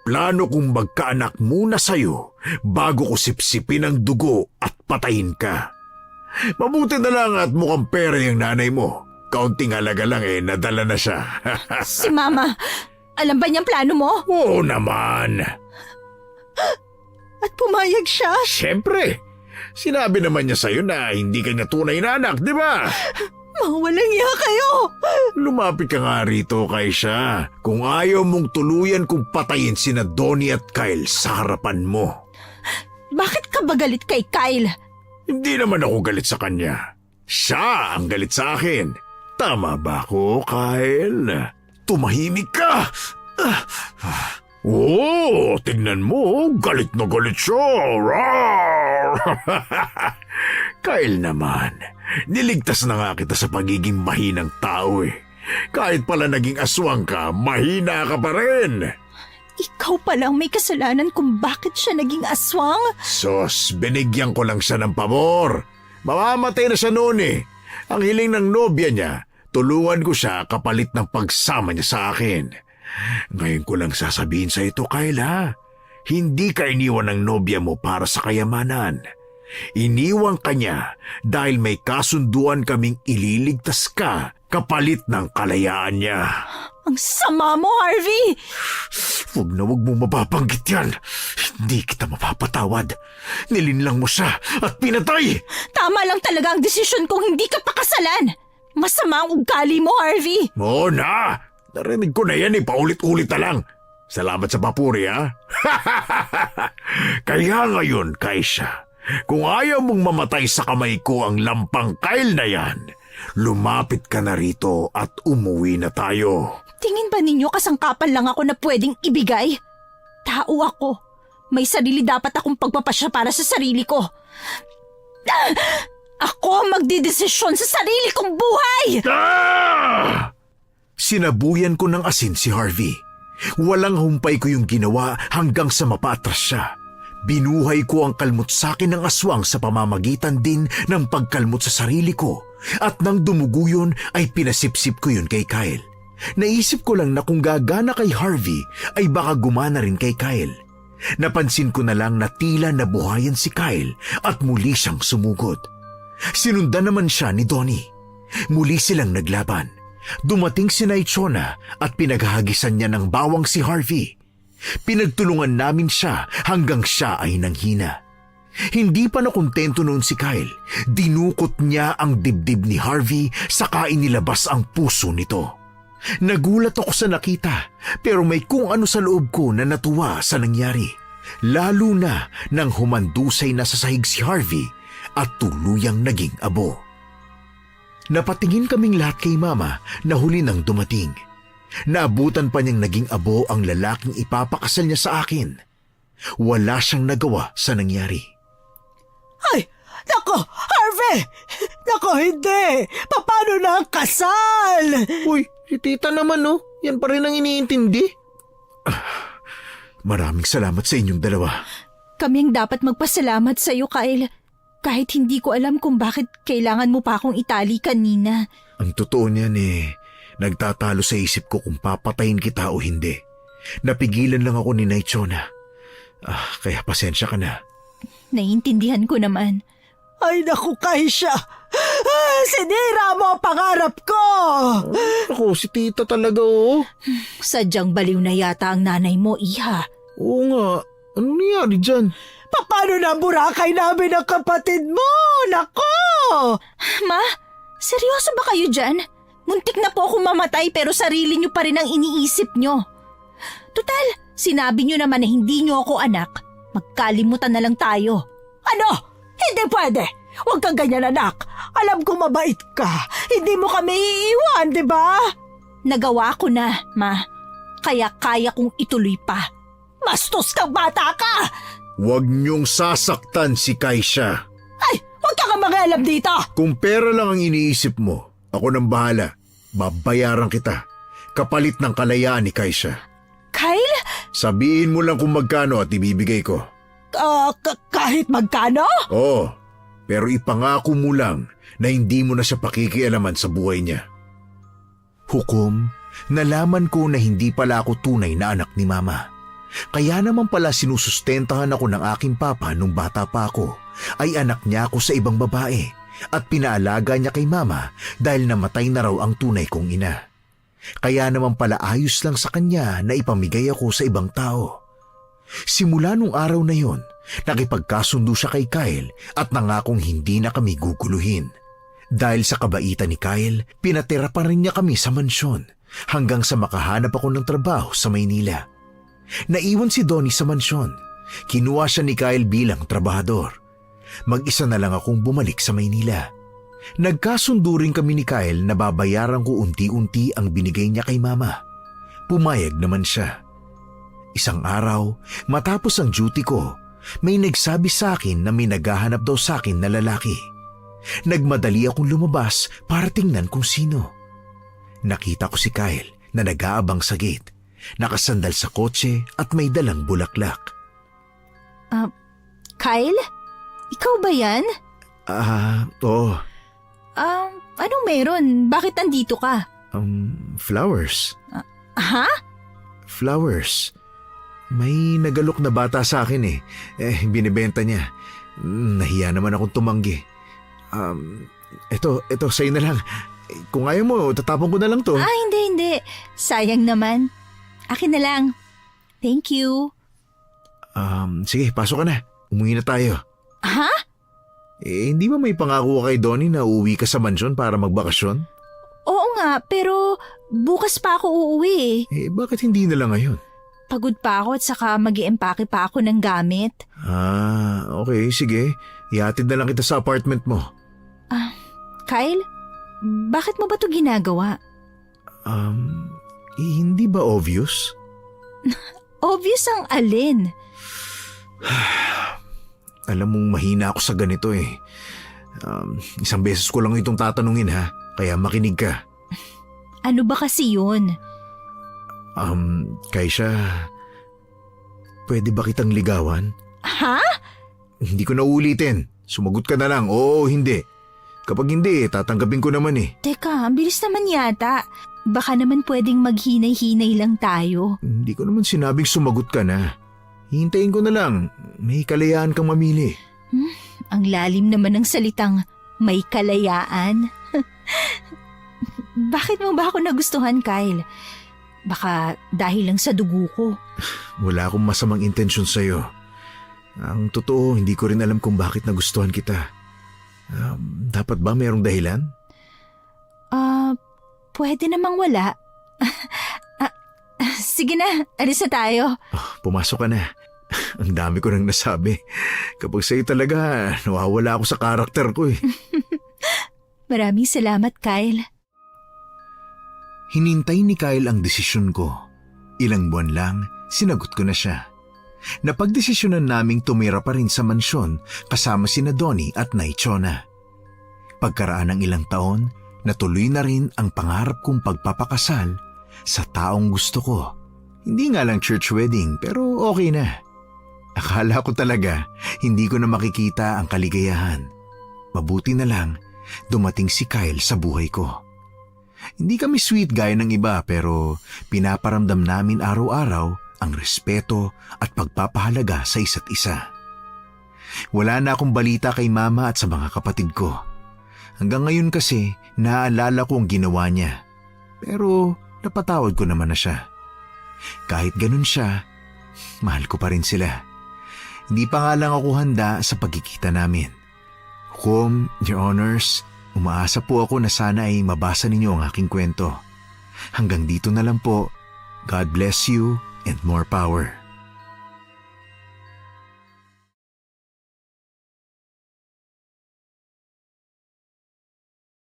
Plano kong magkaanak muna sa'yo bago ko sipsipin ang dugo at patayin ka. Mabuti na lang at mukhang pera yung nanay mo. Kaunting halaga lang eh, nadala na siya. Si Mama, alam ba niyang plano mo? Oo naman. At pumayag siya? Siyempre. Sinabi naman niya sa'yo na hindi ka niya tunay na anak, di ba? Mawalang iya kayo! Lumapit ka nga rito, Kaisha. Kung ayaw mong tuluyan kung patayin sina Donnie at Kyle sa harapan mo. Bakit ka ba galit kay Kyle? Hindi naman ako galit sa kanya. Siya ang galit sa akin. Tama ba ako, Kyle? Tumahimik ka! Oo, tignan mo. Galit na galit siya. Rawr! Kyle naman, niligtas na nga kita sa pagiging mahinang tao eh. Kahit pala naging aswang ka, mahina ka pa rin. Ikaw palang may kasalanan kung bakit siya naging aswang? Sos, binigyan ko lang siya ng pabor. Mamamatay na siya noon eh. Ang hiling ng nobya niya, tulungan ko siya kapalit ng pagsama niya sa akin. Ngayon ko lang sasabihin sa ito, Kyle ha. Hindi ka iniwan ng nobya mo para sa kayamanan. Iniwan ka niya dahil may kasunduan kaming ililigtas ka kapalit ng kalayaan niya. Ang sama mo, Harvey! Huwag na huwag mong mababanggit yan. Hindi kita mapapatawad. Nilinlang mo siya at pinatay. Tama lang talaga ang desisyon kong hindi ka pakasalan. Masama ang ugali mo, Harvey. Oo na! Narinig ko na yan eh, paulit-ulit na lang. Salamat sa papuri ha. Kaya ngayon, Kaisha, kung ayaw mong mamatay sa kamay ko ang lampang Kyle na yan, lumapit ka na rito at umuwi na tayo. Tingin ba ninyo kasangkapan lang ako na pwedeng ibigay? Tao ako. May sarili dapat akong pagpapasya para sa sarili ko. Ako ang magdidesisyon sa sarili kong buhay! Ah! Sinabuyan ko ng asin si Harvey. Walang humpay ko yung ginawa hanggang sa mapaatras siya. Binuhay ko ang kalmot sa akin ng aswang sa pamamagitan din ng pagkalmot sa sarili ko. At nang dumugo yun ay pinasipsip ko yun kay Kyle. Naisip ko lang na kung gagana kay Harvey ay baka gumana rin kay Kyle. Napansin ko na lang na tila nabuhayan si Kyle at muli siyang sumugod. Sinundan naman siya ni Donnie. Muli silang naglaban. Dumating si Naichona at pinaghahagisan niya ng bawang si Harvey. Pinagtulungan namin siya hanggang siya ay nanghina. Hindi pa nakontento noon si Kyle. Dinukot niya ang dibdib ni Harvey saka inilabas ang puso nito. Nagulat ako sa nakita pero may kung ano sa loob ko na natuwa sa nangyari. Lalo na nang humandusay na sa sahig si Harvey at tuluyang naging abo. Napatingin kaming lahat kay Mama na huli nang dumating. Naabutan pa niyang naging abo ang lalaking ipapakasal niya sa akin. Wala siyang nagawa sa nangyari. Ay, nako, Harvey! Nako, hindi! Paano na ang kasal? Uy, si tita naman no. Yan pa rin ang iniintindi. Maraming salamat sa inyong dalawa. Kami ang dapat magpasalamat sa iyo, Kyle. Kahit hindi ko alam kung bakit kailangan mo pa akong itali kanina. Ang totoo niyan nagtatalo sa isip ko kung papatayin kita o hindi. Napigilan lang ako ni Naichona. Kaya pasensya ka na. Naiintindihan ko naman. Ay, naku, Kaisha! Sinira mo ang pangarap ko! Ako, si tita talaga oh. Sadyang baliw na yata ang nanay mo, Iha. Oo nga, ano nangyari dyan? Paano na burakay namin ang kapatid mo? Nako! Ma, seryoso ba kayo dyan? Muntik na po akong mamatay pero sarili niyo pa rin ang iniisip niyo. Total, sinabi niyo naman na hindi niyo ako anak. Magkalimutan na lang tayo. Ano? Hindi pwede! Huwag kang ganyan, anak. Alam kong mabait ka. Hindi mo kami iiwan, di ba? Nagawa ko na, Ma. Kaya kaya kong ituloy pa. Bastos kang bata ka! Huwag niyong sasaktan si Kaisha. Ay, huwag ka mangialam dito! Kung pera lang ang iniisip mo, ako nang bahala. Babayaran kita. Kapalit ng kalayaan ni Kaisha. Kyle? Sabihin mo lang kung magkano at ibibigay ko. Kahit magkano? Oo, pero ipangako mo lang na hindi mo na siya pakikialaman sa buhay niya. Hukom, nalaman ko na hindi pala ako tunay na anak ni Mama. Kaya naman pala sinusustentahan ako ng aking papa nung bata pa ako, ay anak niya ako sa ibang babae at pinaalaga niya kay Mama dahil namatay na raw ang tunay kong ina. Kaya naman pala ayos lang sa kanya na ipamigay ako sa ibang tao. Simula nung araw na yon, nakipagkasundo siya kay Kyle at nangakong hindi na kami guguluhin. Dahil sa kabaitan ni Kyle, pinatira pa rin niya kami sa mansyon hanggang sa makahanap ako ng trabaho sa Maynila. Naiwan si Donnie sa mansyon. Kinuha siya ni Kyle bilang trabahador. Mag-isa na lang akong bumalik sa Maynila. Nagkasundo rin kami ni Kyle na babayaran ko unti-unti ang binigay niya kay Mama. Pumayag naman siya. Isang araw, matapos ang duty ko, may nagsabi sa akin na may naghahanap daw sa akin na lalaki. Nagmadali akong lumabas para tingnan kung sino. Nakita ko si Kyle na nag-aabang sa gate, nakasandal sa kotse at may dalang bulaklak. Kyle? Ikaw ba yan? Oo. Anong meron? Bakit andito ka? Flowers. Ha? Flowers. May nagalok na bata sa akin eh. Binibenta niya. Nahiya naman akong tumanggi. Ito sa'yo na lang. Kung ayaw mo, tatapon ko na lang to. Hindi. Sayang naman. Akin na lang. Thank you. Sige, pasok ka na. Umuwi na tayo. Ha? Hindi ba may pangako ka kay Donnie na uuwi ka sa mansyon para magbakasyon? Oo nga, pero bukas pa ako uuwi. Bakit hindi na lang ngayon? Pagod pa ako at saka mag-iempake pa ako ng gamit. Okay, sige. Ihatid na lang kita sa apartment mo. Kyle, bakit mo ba ito ginagawa? Hindi ba obvious? Obvious ang alin. Alam mong mahina ako sa ganito eh. Isang beses ko lang itong tatanungin ha, kaya makinig ka. Ano ba kasi yun? Kaisha, pwede ba kitang ligawan? Ha? Hindi ko na uulitin. Sumagot ka na lang, oo o hindi. Kapag hindi, tatanggapin ko naman eh. Teka, ang bilis naman yata. Baka naman pwedeng maghinay-hinay lang tayo. Hindi ko naman sinabing sumagot ka na. Hintayin ko na lang. May kalayaan kang mamili. Ang lalim naman ng salitang may kalayaan. Bakit mo ba ako nagustuhan, Kyle? Baka dahil lang sa dugo ko. Wala akong masamang intensyon sa'yo. Ang totoo, hindi ko rin alam kung bakit nagustuhan kita. Dapat ba mayroong dahilan? Pwede namang wala. Sige na, alis na tayo. Pumasok ka na. Ang dami ko nang nasabi. Kapag sa'yo talaga, nawawala ako sa karakter ko eh. Maraming salamat, Kyle. Hinintay ni Kyle ang desisyon ko. Ilang buwan lang, sinagot ko na siya. Napagdesisyonan naming tumira pa rin sa mansyon kasama sina Donnie at Naichona. Pagkaraan ng ilang taon, natuloy na rin ang pangarap kong pagpapakasal sa taong gusto ko. Hindi nga lang church wedding pero okay na. Akala ko talaga hindi ko na makikita ang kaligayahan. Mabuti na lang dumating si Kyle sa buhay ko. Hindi kami sweet gaya ng iba pero pinaparamdam namin araw-araw ang respeto at pagpapahalaga sa isa't isa. Wala na akong balita kay Mama at sa mga kapatid ko. Hanggang ngayon kasi, naaalala ko ang ginawa niya. Pero napatawad ko naman na siya. Kahit ganun siya, mahal ko pa rin sila. Hindi pa nga lang ako handa sa pagkikita namin. Hukom, Your Honors, umaasa po ako na sana ay mabasa ninyo ang aking kwento. Hanggang dito na lang po. God bless you and more power.